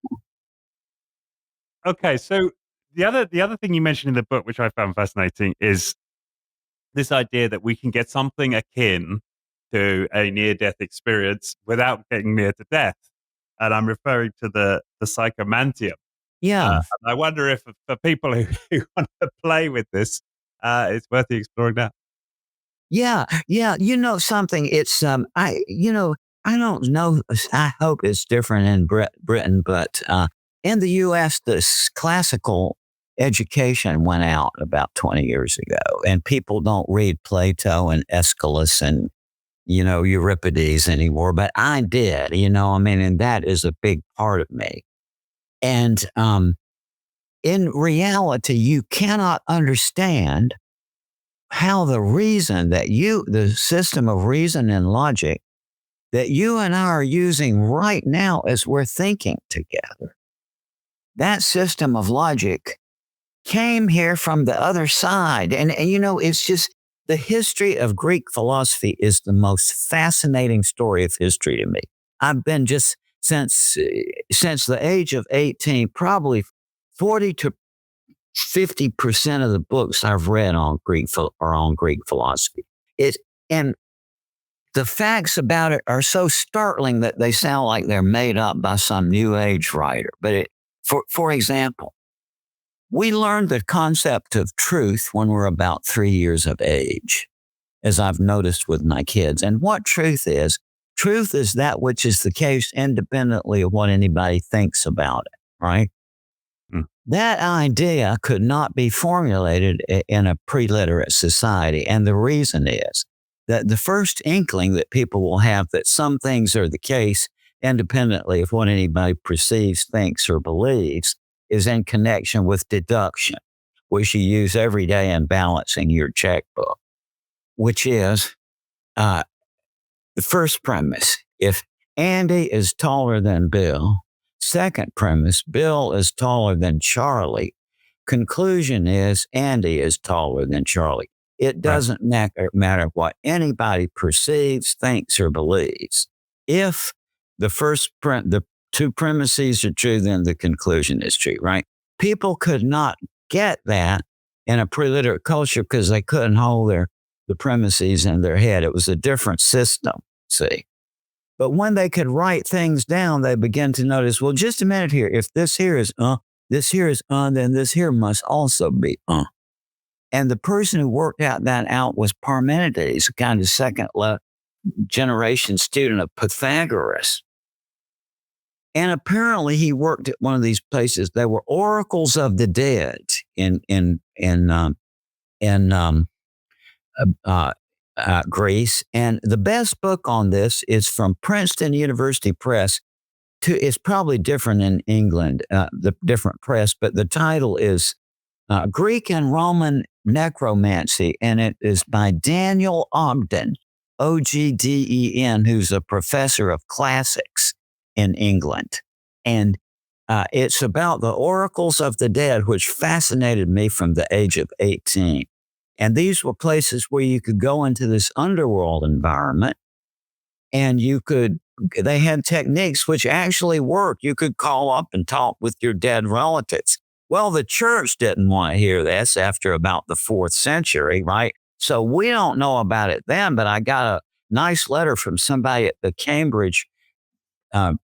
Okay. So the other thing you mentioned in the book, which I found fascinating, is this idea that we can get something akin to a near-death experience without getting near to death. And I'm referring to the psychomantium. Yeah. And I wonder if for people who, who want to play with this, it's worth exploring now. Yeah, yeah. Something. It's I don't know. I hope it's different in Britain, but in the U.S., this classical education went out about 20 years ago, and people don't read Plato and Aeschylus and Euripides anymore. But I did. I mean, and that is a big part of me. And in reality, you cannot understand how the system of reason and logic that you and I are using right now as we're thinking together, that system of logic came here from the other side. And it's just, The history of Greek philosophy is the most fascinating story of history to me. I've been just since the age of 18, probably 40 to 50% of the books I've read on are on Greek philosophy. And the facts about it are so startling that they sound like they're made up by some new age writer. But for example, we learned the concept of truth when we're about 3 years of age, as I've noticed with my kids. And what truth is that which is the case independently of what anybody thinks about it, right? Mm. That idea could not be formulated in a pre-literate society. And the reason is that the first inkling that people will have that some things are the case independently of what anybody perceives, thinks, or believes is in connection with deduction, which you use every day in balancing your checkbook, which is the first premise. If Andy is taller than Bill, second premise, Bill is taller than Charlie. Conclusion is Andy is taller than Charlie. It doesn't matter what anybody perceives, thinks, or believes. If the two premises are true, then the conclusion is true, right? People could not get that in a pre-literate culture because they couldn't hold the premises in their head. It was a different system, see? But when they could write things down, they began to notice, well, just a minute here. If this here is this here is then this here must also be And the person who worked that out was Parmenides, a kind of second generation student of Pythagoras. And apparently he worked at one of these places. There were oracles of the dead in Greece. And the best book on this is from Princeton University Press. It's probably different in England, the different press, but the title is Greek and Roman Necromancy, and it is by Daniel Ogden, Ogden, who's a professor of classics in England. And it's about the oracles of the dead, which fascinated me from the age of 18. And these were places where you could go into this underworld environment and they had techniques which actually work. You could call up and talk with your dead relatives. Well, the church didn't want to hear this after about the 4th century, right? So we don't know about it then, but I got a nice letter from somebody at the Cambridge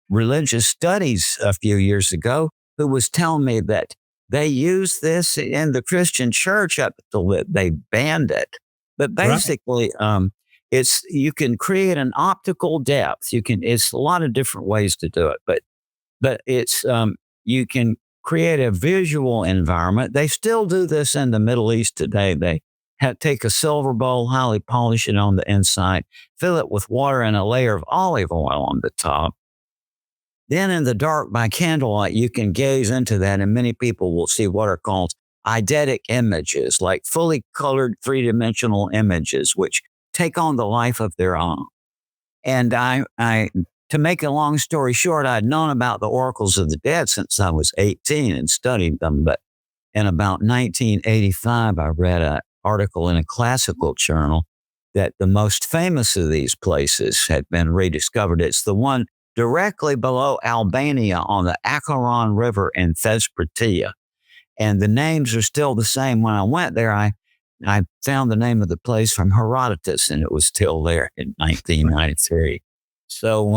Religious Studies a few years ago who was telling me that they used this in the Christian church up until they banned it. But basically, you can create an optical depth. It's a lot of different ways to do it, but it's you can create a visual environment. They still do this in the Middle East today. They take a silver bowl, highly polish it on the inside, fill it with water and a layer of olive oil on the top. Then in the dark by candlelight, you can gaze into that, and many people will see what are called eidetic images, like fully colored three-dimensional images, which take on the life of their own. And to make a long story short, I'd known about the oracles of the dead since I was 18 and studied them. But in about 1985, I read an article in a classical journal that the most famous of these places had been rediscovered. It's the one directly below Albania on the Acheron River in Thesprotia. And the names are still the same. When I went there, I found the name of the place from Herodotus, and it was still there in 1993. So,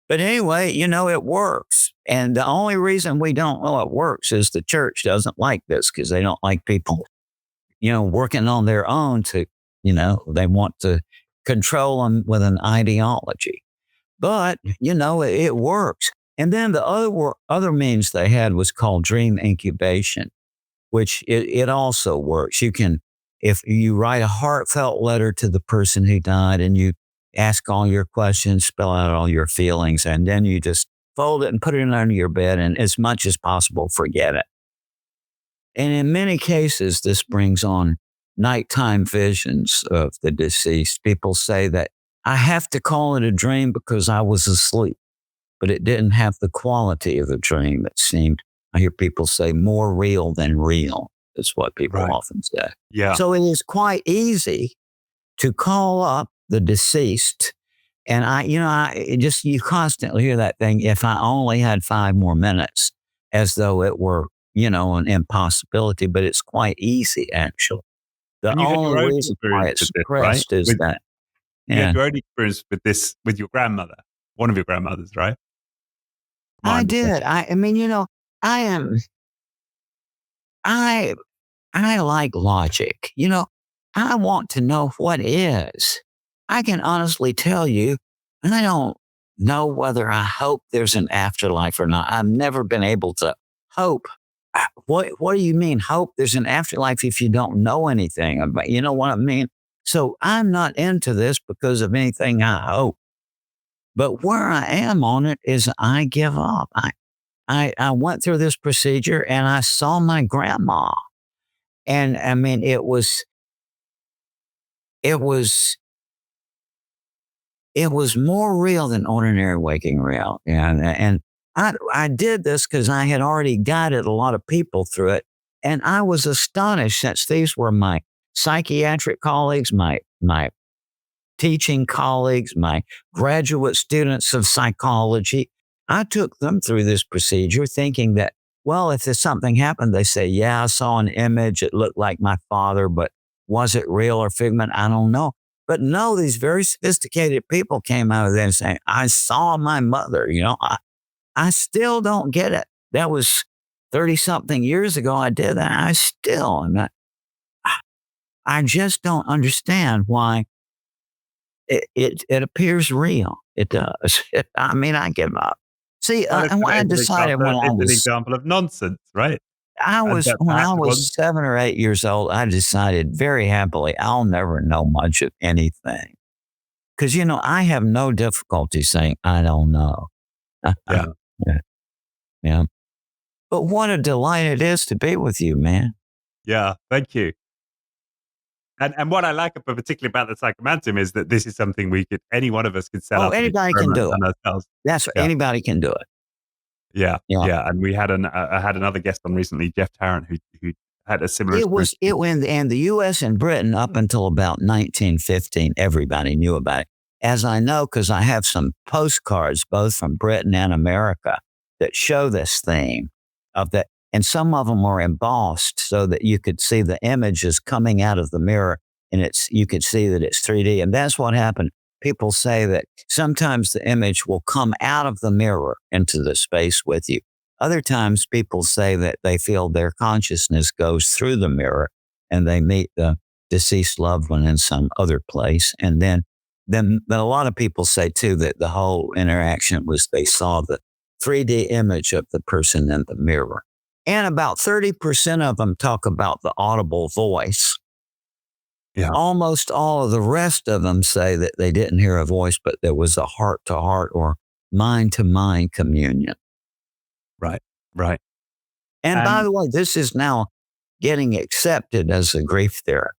but anyway, it works. And the only reason we don't know it works is the church doesn't like this because they don't like people, working on their own they want to control them with an ideology. But, it works. And then the other means they had was called dream incubation, which it also works. If you write a heartfelt letter to the person who died and you ask all your questions, spell out all your feelings, and then you just fold it and put it under your bed and as much as possible, forget it. And in many cases, this brings on nighttime visions of the deceased. People say that I have to call it a dream because I was asleep, but it didn't have the quality of a dream. It seemed, I hear people say, more real than real. is what people Right. often say. Yeah. So it is quite easy to call up the deceased. And you constantly hear that thing, if I only had 5 more minutes, as though it were, an impossibility, but it's quite easy, actually. The And you had your only own reason why experience it's with this, right? suppressed is that, You had yeah, your own experience with this with your grandmother, one of your grandmothers, right? My I understanding. did. I am, I I like logic. I want to know what is. I can honestly tell you, and I don't know whether I hope there's an afterlife or not. I've never been able to hope. What do you mean hope there's an afterlife if you don't know anything about, you know what I mean? So I'm not into this because of anything I hope. But where I am on it is I give up. I went through this procedure and I saw my grandma. And I mean, it was it was more real than ordinary waking real. And I did this because I had already guided a lot of people through it. And I was astonished since these were my psychiatric colleagues, my teaching colleagues, my graduate students of psychology. I took them through this procedure thinking that, well, if there's something happened, they say, yeah, I saw an image. It looked like my father, but was it real or figment? I don't know. But no, these very sophisticated people came out of there and saying, I saw my mother. I still don't get it. That was 30 something years ago. I did that. I just don't understand why it appears real. It does. I give up. See, Well, and I decided when it's an example of nonsense, right? And that when I perhaps one was 7 or 8 years old, I decided very happily I'll never know much of anything because I have no difficulty saying I don't know. yeah, Yeah, yeah. But what a delight it is to be with you, man. yeah, thank you. And what I like particularly about the Psychomantium is that this is something any one of us could set Oh, up and anybody can experiment do it. on ourselves. That's what Yeah. anybody can do it. Yeah, Yeah. yeah, and we had I had another guest on recently, Jeff Tarrant, who had a similar It experience. was it and the US and Britain up until about 1915, everybody knew about it. As I know, because I have some postcards both from Britain and America that show this theme of that. And some of them were embossed so that you could see the images coming out of the mirror and you could see that it's 3D. And that's what happened. People say that sometimes the image will come out of the mirror into the space with you. Other times, people say that they feel their consciousness goes through the mirror and they meet the deceased loved one in some other place. And then a lot of people say too that the whole interaction was they saw the 3D image of the person in the mirror. And about 30% of them talk about the audible voice. Yeah, Almost all of the rest of them say that they didn't hear a voice, but there was a heart to heart or mind to mind communion. right, right. And by And the way, this is now getting accepted as a grief therapy.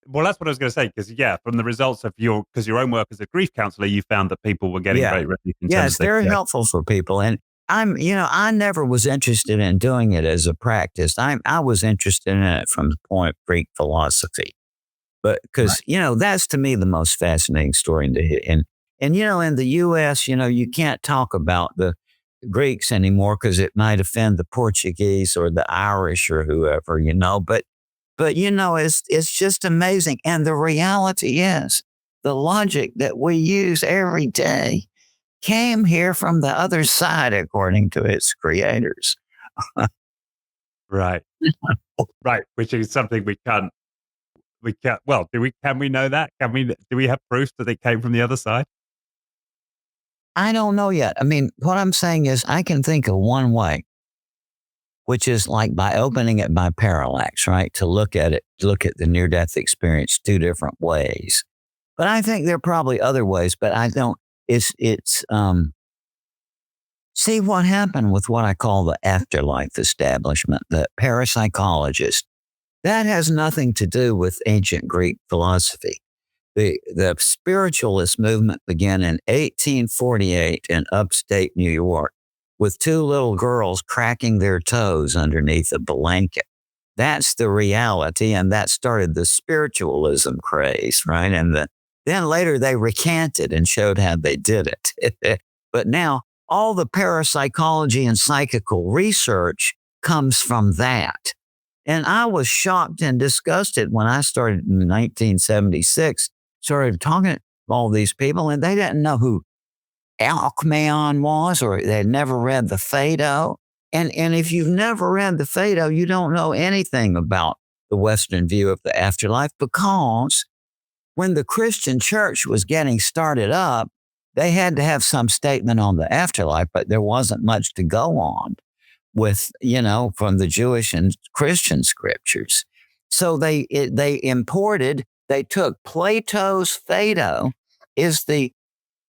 well, that's what I was going to say because yeah, from the results of your own work as a grief counselor, you found that people were getting Yeah. great relief in Yeah, terms it's of their very care. helpful for people. And I never was interested in doing it as a practice. I was interested in it from the point of Greek philosophy. But Right, because, that's to me the most fascinating story in in the US, you can't talk about the Greeks anymore because it might offend the Portuguese or the Irish or whoever, but it's just amazing. And the reality is the logic that we use every day came here from the other side, according to its creators. right, right. Which is something we can't. Well, can we know that? Do we have proof that it came from the other side? I don't know yet. I mean, what I'm saying is I can think of one way, which is like by opening it by parallax, right? To look at it, look at the near death experience two different ways. But I think there are probably other ways, but I don't. See what happened with what I call the afterlife establishment, the parapsychologist. That has nothing to do with ancient Greek philosophy. The spiritualist movement began in 1848 in upstate New York with two little girls cracking their toes underneath a blanket. that's the reality. And that started the spiritualism craze, right? Then later they recanted and showed how they did it. But now all the parapsychology and psychical research comes from that. And I was shocked and disgusted when I started in 1976, started talking to all these people, and they didn't know who Alcmaeon was, or they had never read the Phaedo. And if you've never read the Phaedo, you don't know anything about the Western view of the afterlife, because when the Christian church was getting started up, they had to have some statement on the afterlife, but there wasn't much to go on with, from the Jewish and Christian scriptures. So they took Plato's Phaedo is the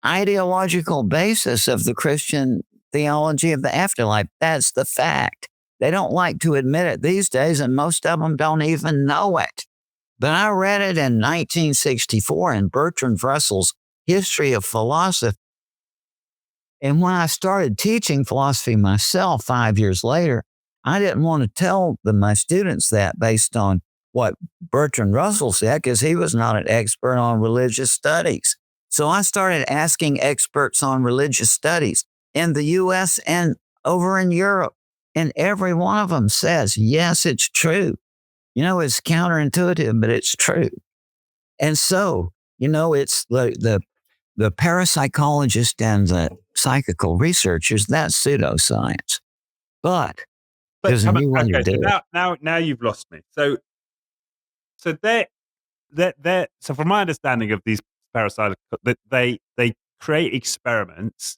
ideological basis of the Christian theology of the afterlife. That's the fact. They don't like to admit it these days, and most of them don't even know it. But I read it in 1964 in Bertrand Russell's History of Philosophy. And when I started teaching philosophy myself 5 years later, I didn't want to tell my students that based on what Bertrand Russell said, because he was not an expert on religious studies. So I started asking experts on religious studies in the US and over in Europe. And every one of them says, yes, it's true. It's counterintuitive, but it's true. And so, it's the parapsychologist and the psychical researchers, that's pseudoscience. But there's a new way to do it. Now you've lost me. So from my understanding of these parapsychologists, that they create experiments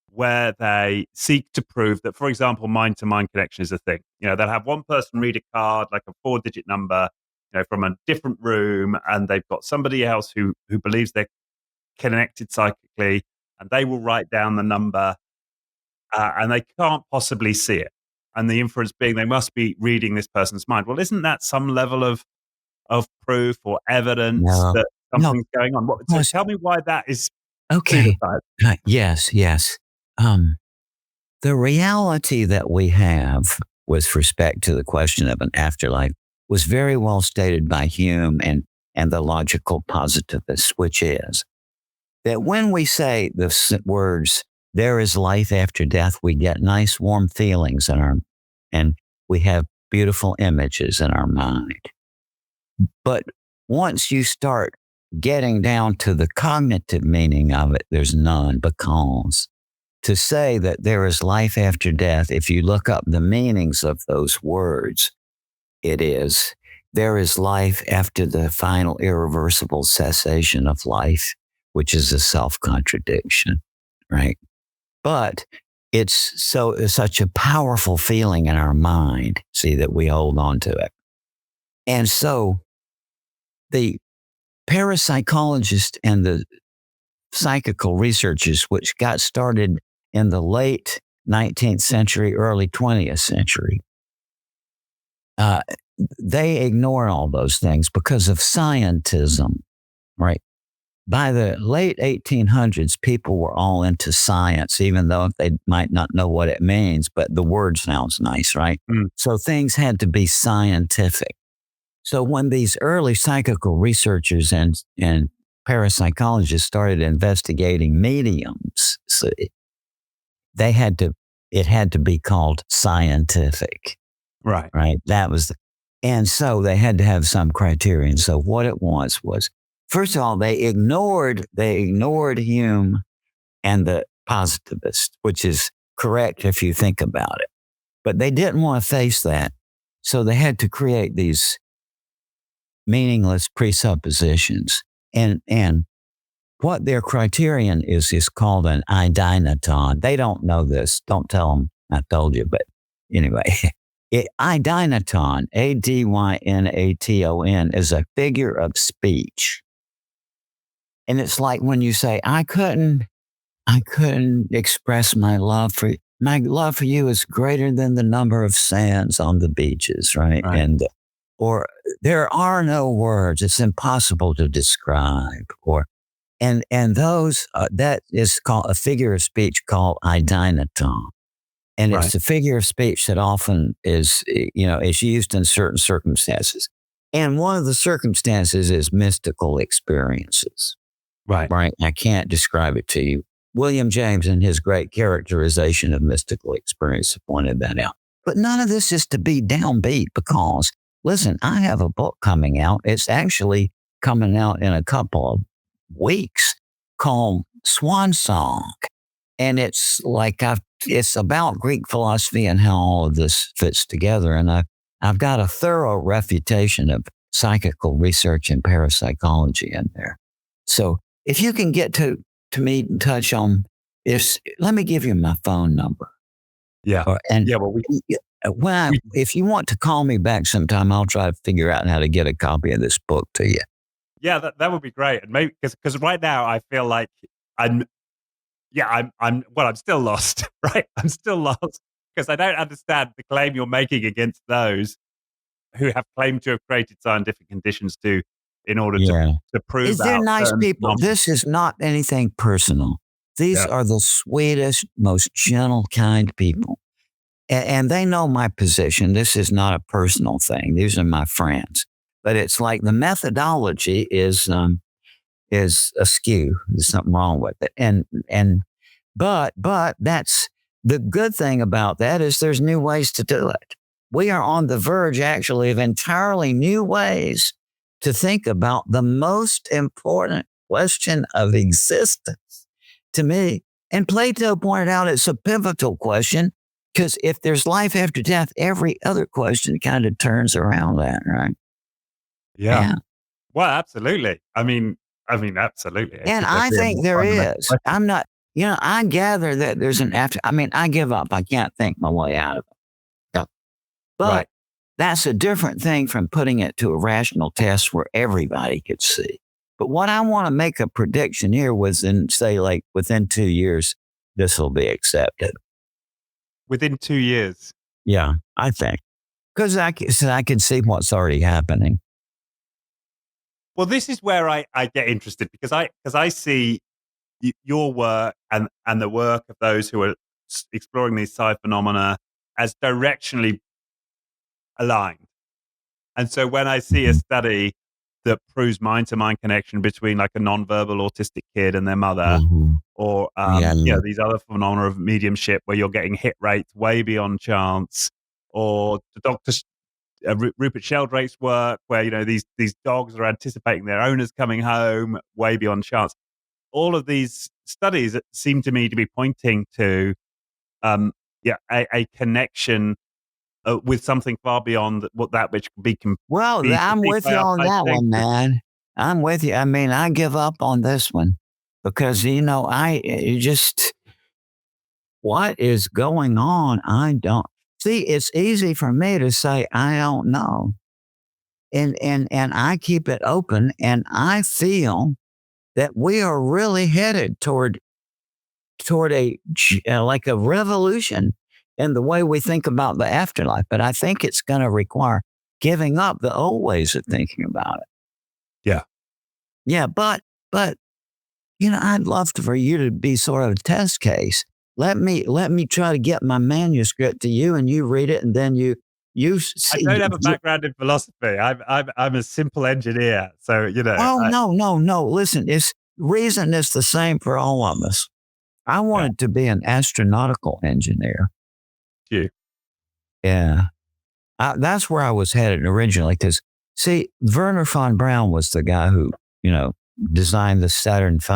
where they seek to prove that, for example, mind-to-mind connection is a thing. They'll have one person read a card, like a 4-digit number, from a different room, and they've got somebody else who believes they're connected psychically, and they will write down the number, and they can't possibly see it. And the inference being they must be reading this person's mind. Well, isn't that some level of proof or evidence that something's going on? So tell me why that is okay. Yes. The reality that we have with respect to the question of an afterlife was very well stated by Hume and the logical positivists, which is that when we say the words, there is life after death, we get nice warm feelings and we have beautiful images in our mind. But once you start getting down to the cognitive meaning of it, there's none, because to say that there is life after death, if you look up the meanings of those words, it is, there is life after the final irreversible cessation of life, which is a self-contradiction, right? But it's such a powerful feeling in our mind, see, that we hold on to it. And so the parapsychologists and the psychical researchers, which got started in the late 19th century, early 20th century, they ignore all those things because of scientism, right? By the late 1800s, people were all into science, even though they might not know what it means, but the word sounds nice, right? So things had to be scientific. So when these early psychical researchers and parapsychologists started investigating mediums, so it had to be called scientific. Right. That was, and so they had to have some criterion. So what it was, first of all, they ignored Hume and the positivist, which is correct if you think about it. But they didn't want to face that. So they had to create these meaningless presuppositions. And what their criterion is called an idynaton. They don't know this. Don't tell them I told you. But anyway, idynaton, Adynaton, is a figure of speech. And it's like when you say, I couldn't express my love for you. My love for you is greater than the number of sands on the beaches, right? Or there are no words. It's impossible to describe. And those that is called a figure of speech called idynaton. And Right. it's a figure of speech that often is used in certain circumstances. And one of the circumstances is mystical experiences, Right. right? I can't describe it to you. William James, in his great characterization of mystical experience, pointed that out. But none of this is to be downbeat because, listen, I have a book coming out. It's actually coming out in a couple of weeks called Swan Song. And it's it's about Greek philosophy and how all of this fits together. And I've got a thorough refutation of psychical research and parapsychology in there. So if you can get to me and touch on this, let me give you my phone number. Yeah. And Yeah. Well, if you want to call me back sometime, I'll try to figure out how to get a copy of this book to you. yeah, that would be great. And maybe because right now I feel like I'm I'm still lost, right? I'm still lost because I don't understand the claim you're making against those who have claimed to have created scientific conditions in order Yeah. to prove They're out nice certain people. phenomena. This is not anything personal. These Yeah. are the sweetest, most gentle, kind people. And they know my position. This is not a personal thing. These are my friends. But it's like the methodology is askew. There's something wrong with it. But that's the good thing about that is there's new ways to do it. We are on the verge actually of entirely new ways to think about the most important question of existence to me. And Plato pointed out it's a pivotal question because if there's life after death, every other question kind of turns around that, right? Yeah. Yeah. Well, absolutely. Absolutely. It And could there I be a think more there fundamental is. question? I'm not, I gather that there's an after. I mean, I give up. I can't think my way out of it. Yeah. But Right. that's a different thing from putting it to a rational test where everybody could see. But what I want to make a prediction here was within 2 years, this will be accepted. Within 2 years. Yeah, I think. Because I can see what's already happening. Well, this is where I get interested because I see your work and the work of those who are exploring these psi phenomena as directionally aligned. And so when I see a Mhm. study that proves mind-to-mind connection between like a non-verbal autistic kid and their mother, Mhm. or Yeah. these other phenomena of mediumship where you're getting hit rates way beyond chance, or the Dr. Rupert Sheldrake's work where these dogs are anticipating their owners coming home way beyond chance. All of these studies seem to me to be pointing to a connection with something far beyond which can Well, be I'm perceived with by you our on sight that one, senses. man. I'm with you. I mean, I give up on this one because, what is going on? I don't see. It's easy for me to say, I don't know. And I keep it open and I feel that we are really headed toward like a revolution in the way we think about the afterlife. But I think it's going to require giving up the old ways of thinking about it. Yeah. Yeah, but I'd love for you to be sort of a test case. Let me try to get my manuscript to you, and you read it, and then you I see. don't have a background in philosophy. I'm a simple engineer, so Oh no! Listen, reason is the same for all of us. I yeah, wanted to be an astronautical engineer. you. Yeah, that's where I was headed originally. Because see, Werner von Braun was the guy who designed the Saturn V.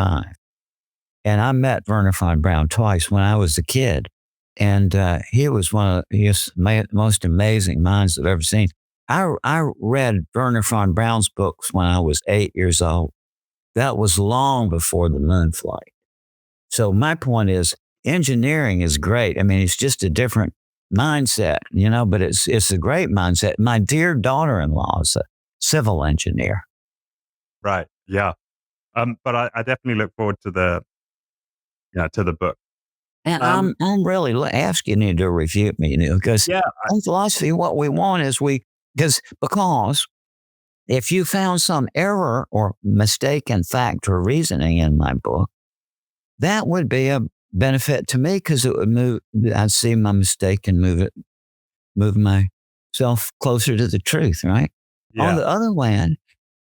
And I met Werner von Braun twice when I was a kid. And he was one of the most amazing minds I've ever seen. I read Werner von Braun's books when I was 8 years old. That was long before the moon flight. So my point is engineering is great. I mean, it's just a different mindset, but it's a great mindset. My dear daughter-in-law is a civil engineer. Right. Yeah. But I definitely look forward to the book. And Um, I'm really asking you to refute me, because yeah. in philosophy, what we want is because if you found some error or mistake in fact or reasoning in my book, that would be benefit to me because it would I'd see my mistake and move myself closer to the truth, right? On Yeah. the other hand,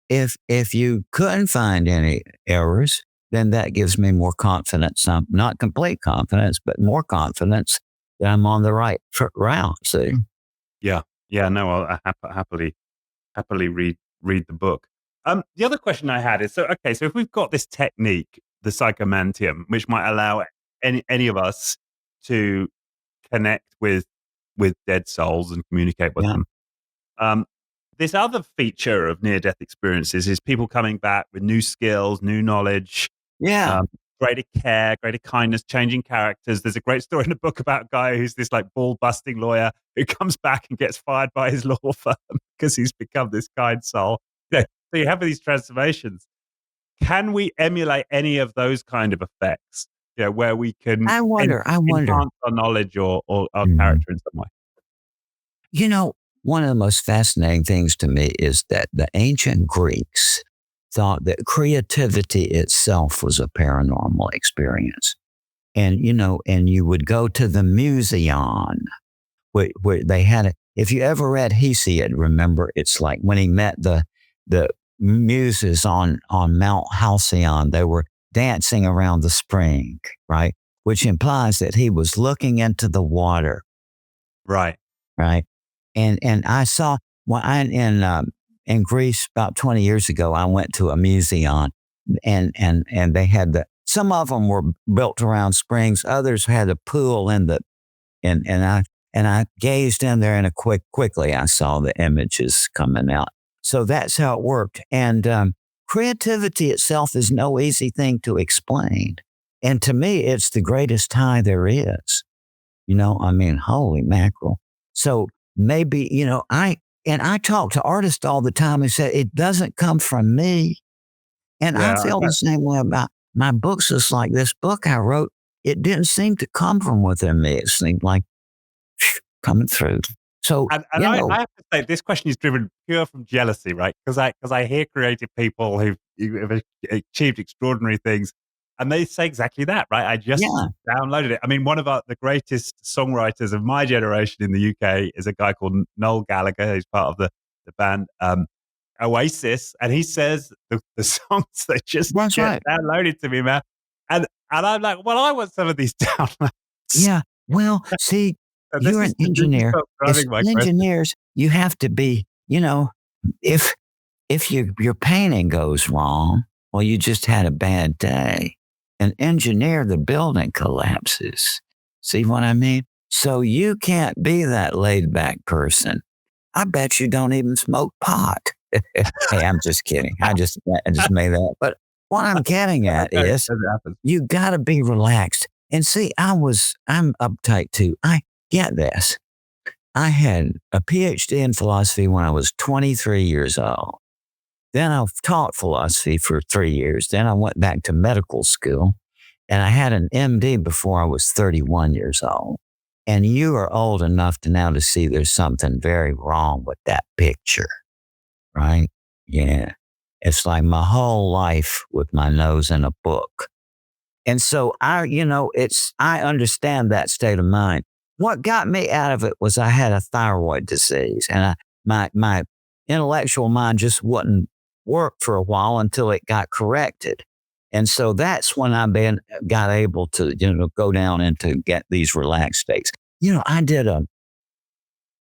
if you couldn't find any errors, then that gives me more confidence. Not complete confidence, but more confidence that I'm on the right route. See? Yeah. Yeah. No, I'll happily read the book. The other question I had is, so if we've got this technique, the Psychomantium, which might allow any of us to connect with dead souls and communicate with Yeah. them. This other feature of near death experiences is people coming back with new skills, new knowledge, Yeah. um, greater care, greater kindness, changing characters. There's a great story in the book about a guy who's this like ball busting lawyer who comes back and gets fired by his law firm because he's become this kind soul. So you have these transformations. Can we emulate any of those kind of effects? Where we can I wonder. enhance our knowledge or our Mhm. character in some way. You know, one of the most fascinating things to me is that the ancient Greeks thought that creativity itself was a paranormal experience. And, and you would go to the Museon where they had it. If you ever read Hesiod, remember, it's like when he met the muses on Mount Halcyon, they were dancing around the spring, right? Which implies that he was looking into the water, Right. right? And I saw in Greece about 20 years ago, I went to a museum and they had some of them were built around springs, others had a pool in the and I gazed in there and quickly I saw the images coming out. So that's how it worked. And creativity itself is no easy thing to explain. And to me, it's the greatest high there is. Holy mackerel. So maybe, I talk to artists all the time and say, it doesn't come from me. And I Yeah. feel the same way about my books. It's like this book I wrote, it didn't seem to come from within me. It seemed like coming through. So, I have to say, this question is driven pure from jealousy, right? Because I hear creative people who've achieved extraordinary things, and they say exactly that, right? I just yeah, downloaded it. I mean, one of the greatest songwriters of my generation in the UK is a guy called Noel Gallagher, who's part of the band Oasis, and he says the songs they just that's get right. downloaded to me, man. And I'm like, well, I want some of these downloads. Yeah. Well, see, So you're an this is engineer. what's As driving my question. engineers, you have to be, if your painting goes wrong, well, you just had a bad day. An engineer, the building collapses. See what I mean? So you can't be that laid back person. I bet you don't even smoke pot. Hey, I'm just kidding. I just made that. But what I'm getting at Okay, is as it happens. you got to be relaxed. And see, I'm uptight too. I get this. I had a PhD in philosophy when I was 23 years old. Then I taught philosophy for 3 years. Then I went back to medical school and I had an MD before I was 31 years old. And you are old enough to now to see there's something very wrong with that picture, right? Yeah. It's like my whole life with my nose in a book. And so I understand that state of mind. What got me out of it was I had a thyroid disease and my intellectual mind just wouldn't work for a while until it got corrected. And so that's when got able to, go down and to get these relaxed states.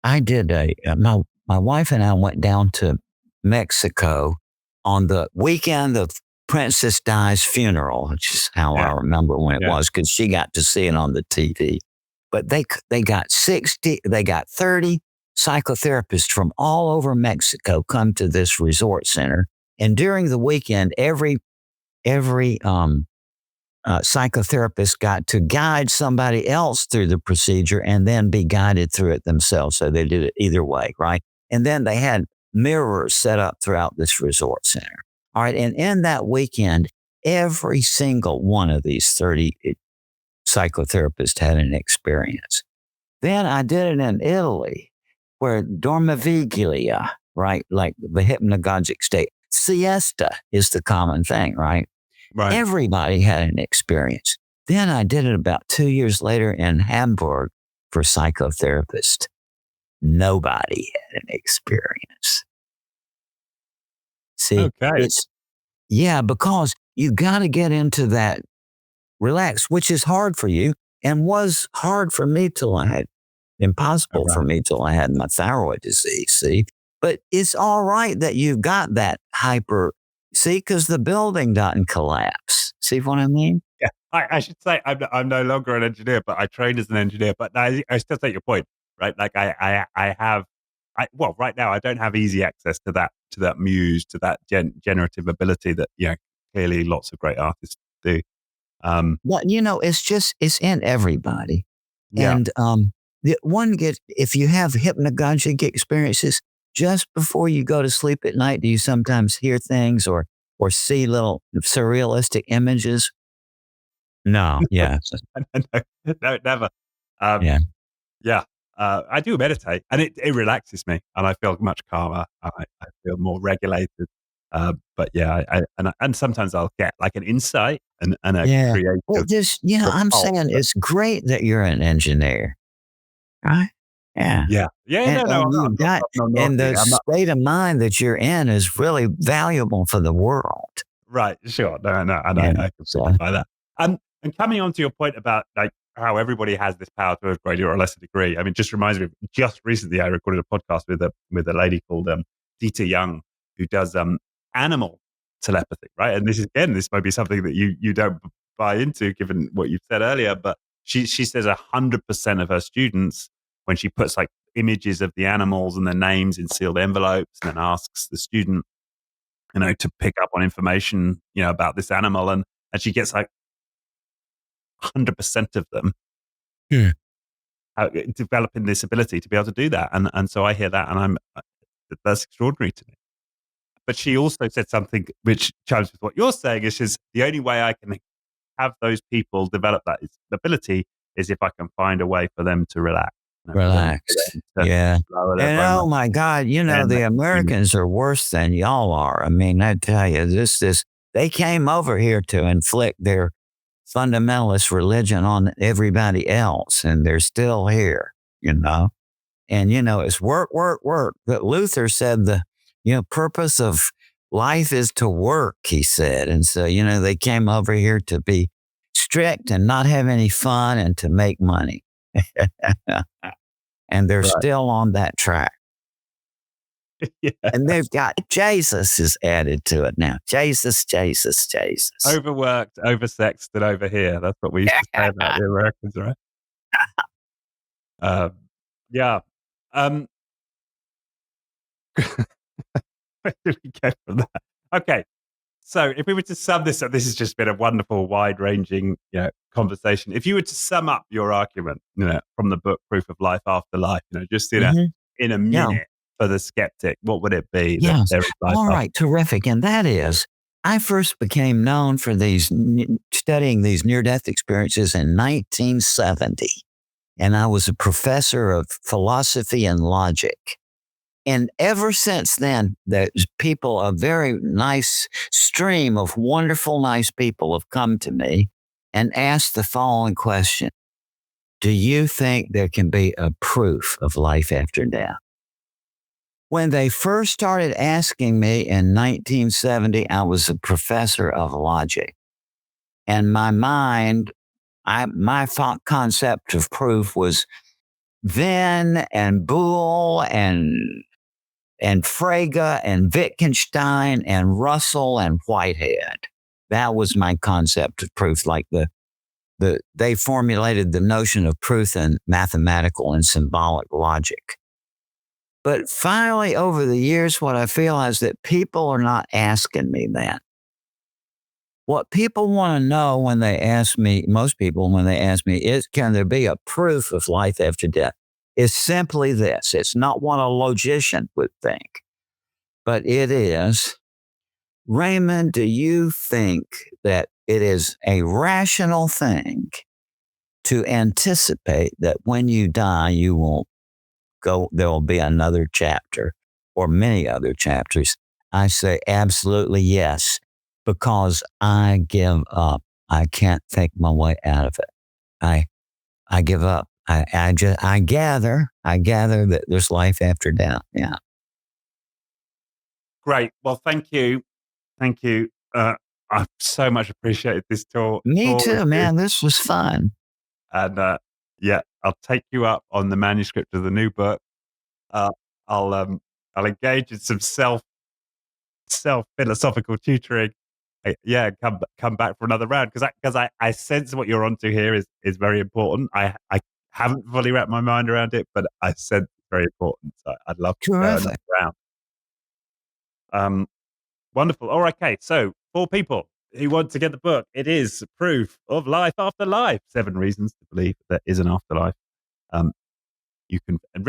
My wife and I went down to Mexico on the weekend of Princess Di's funeral, which is how I Yeah, remember when it yeah. was, because she got to see it on the TV. But they got 30 psychotherapists from all over Mexico come to this resort center. And during the weekend, every psychotherapist got to guide somebody else through the procedure and then be guided through it themselves. So they did it either way, right? And then they had mirrors set up throughout this resort center. All right. And in that weekend, every single one of these 30 psychotherapists had an experience. Then I did it in Italy where dormiveglia, right? Like the hypnagogic state. Siesta is the common thing, right? Right. Everybody had an experience. Then I did it about 2 years later in Hamburg for psychotherapists. Nobody had an experience. See, Okay. yeah, because you got to get into that relax, which is hard for you and was hard for me till I had All impossible for right. me till I had my thyroid disease. See, but it's all right that you've got that hyper. See, because the building doesn't collapse. See what I mean? Yeah. I should say I'm no longer an engineer, but I trained as an engineer. But I still take your point, right? Like I have, well, right now I don't have easy access to that muse, to that generative ability that clearly lots of great artists do. But it's in everybody. Yeah. And the one get if you have hypnagogic experiences just before you go to sleep at night, do you sometimes hear things or see little surrealistic images? No, yeah, No, never. Um, yeah, yeah, I do meditate, and it relaxes me, and I feel much calmer. I feel more regulated. But yeah, and sometimes I'll get like an insight and a yeah. Well, creative I'm repulse. saying it's great that you're an engineer, right? Yeah. Yeah, yeah, And no, no, and you've got I'm not and naughty. the I'm not state of mind that you're in is really valuable for the world. right. Sure, no, no, and Yeah. I completely So buy that. And coming on to your point about like how everybody has this power to a greater or lesser degree. I mean, just reminds me of just recently I recorded a podcast with a lady called Dita Young who does animal telepathy, right? And this might be something that you don't buy into given what you've said earlier, but she says 100% of her students when she puts like images of the animals and their names in sealed envelopes and then asks the student to pick up on information, about this animal. And she gets like 100% of them Hmm. developing this ability to be able to do that. And so I hear that and that's extraordinary to me. But she also said something which chimes with what you're saying, is the only way I can have those people develop that ability is if I can find a way for them to relax, for relax. them to Yeah. lower their And bone oh weight. my God, And the Americans are worse than y'all are. I mean, I tell you, they came over here to inflict their fundamentalist religion on everybody else, and they're still here, you know. And it's work, work, work. But Luther said the purpose of life is to work, he said. And so, they came over here to be strict and not have any fun and to make money. And they're right. still on that track. Yeah. And they've got Jesus is added to it now. Jesus, Jesus, Jesus. Overworked, oversexed, and over here. That's what we used to say about the Americans, right? Yeah. Um, where do we go from that? Okay. So if we were to sum this up, this has just been a wonderful, wide-ranging conversation. If you were to sum up your argument, from the book Proof of Life After Life, just Mm-hmm. in a Yeah. minute for the skeptic, what would it be that Yes. there is life All after? right. Terrific. And that is, I first became known for studying these near-death experiences in 1970. And I was a professor of philosophy and logic. And ever since then, a very nice stream of wonderful, nice people have come to me and asked the following question. Do you think there can be a proof of life after death? When they first started asking me in 1970, I was a professor of logic. And my mind, my concept of proof was Venn and Boole and Frege and Wittgenstein and Russell and Whitehead. That was my concept of proof. Like they formulated the notion of proof in mathematical and symbolic logic. But finally, over the years, what I feel is that people are not asking me that. What people want to know when they ask me, most people, when they ask me, is can there be a proof of life after death? Is simply this. It's not what a logician would think, but it is, Raymond, do you think that it is a rational thing to anticipate that when you die, you will there will be another chapter or many other chapters? I say absolutely yes, because I give up I can't think my way out of it. I give up. I gather that there's life after death. Yeah. Great. Well, thank you. Thank you. I've so much appreciated this tour Me with too, you. man. This was fun. And yeah, I'll take you up on the manuscript of the new book. Uh, I'll engage in some self philosophical tutoring. Yeah, come back for another round because I sense what you're onto here is very important. I haven't fully wrapped my mind around it, but I sense it's very important. So I'd love to go another Terrific. round. Wonderful. All right, okay. So for people who want to get the book, it is Proof of Life After Life: 7 Reasons to Believe There Is an Afterlife. Um, you can and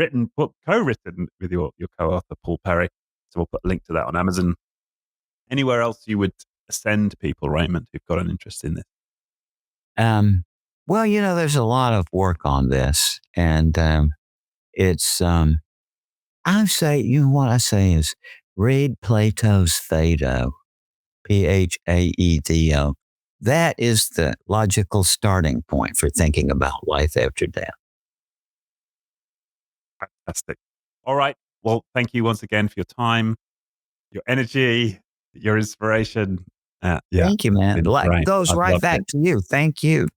co-written with your co-author Paul Perry. So we'll put a link to that on Amazon. Anywhere else you would send people, Raymond, who've got an interest in this? Well, there's a lot of work on this, and it's I say, what I say is read Plato's Phaedo, Phaedo. That is the logical starting point for thinking about life after death. Fantastic. All right. Well, thank you once again for your time, your energy, your inspiration. Yeah, Thank you, man. been Like great. goes I've right loved back it. to you. Thank you.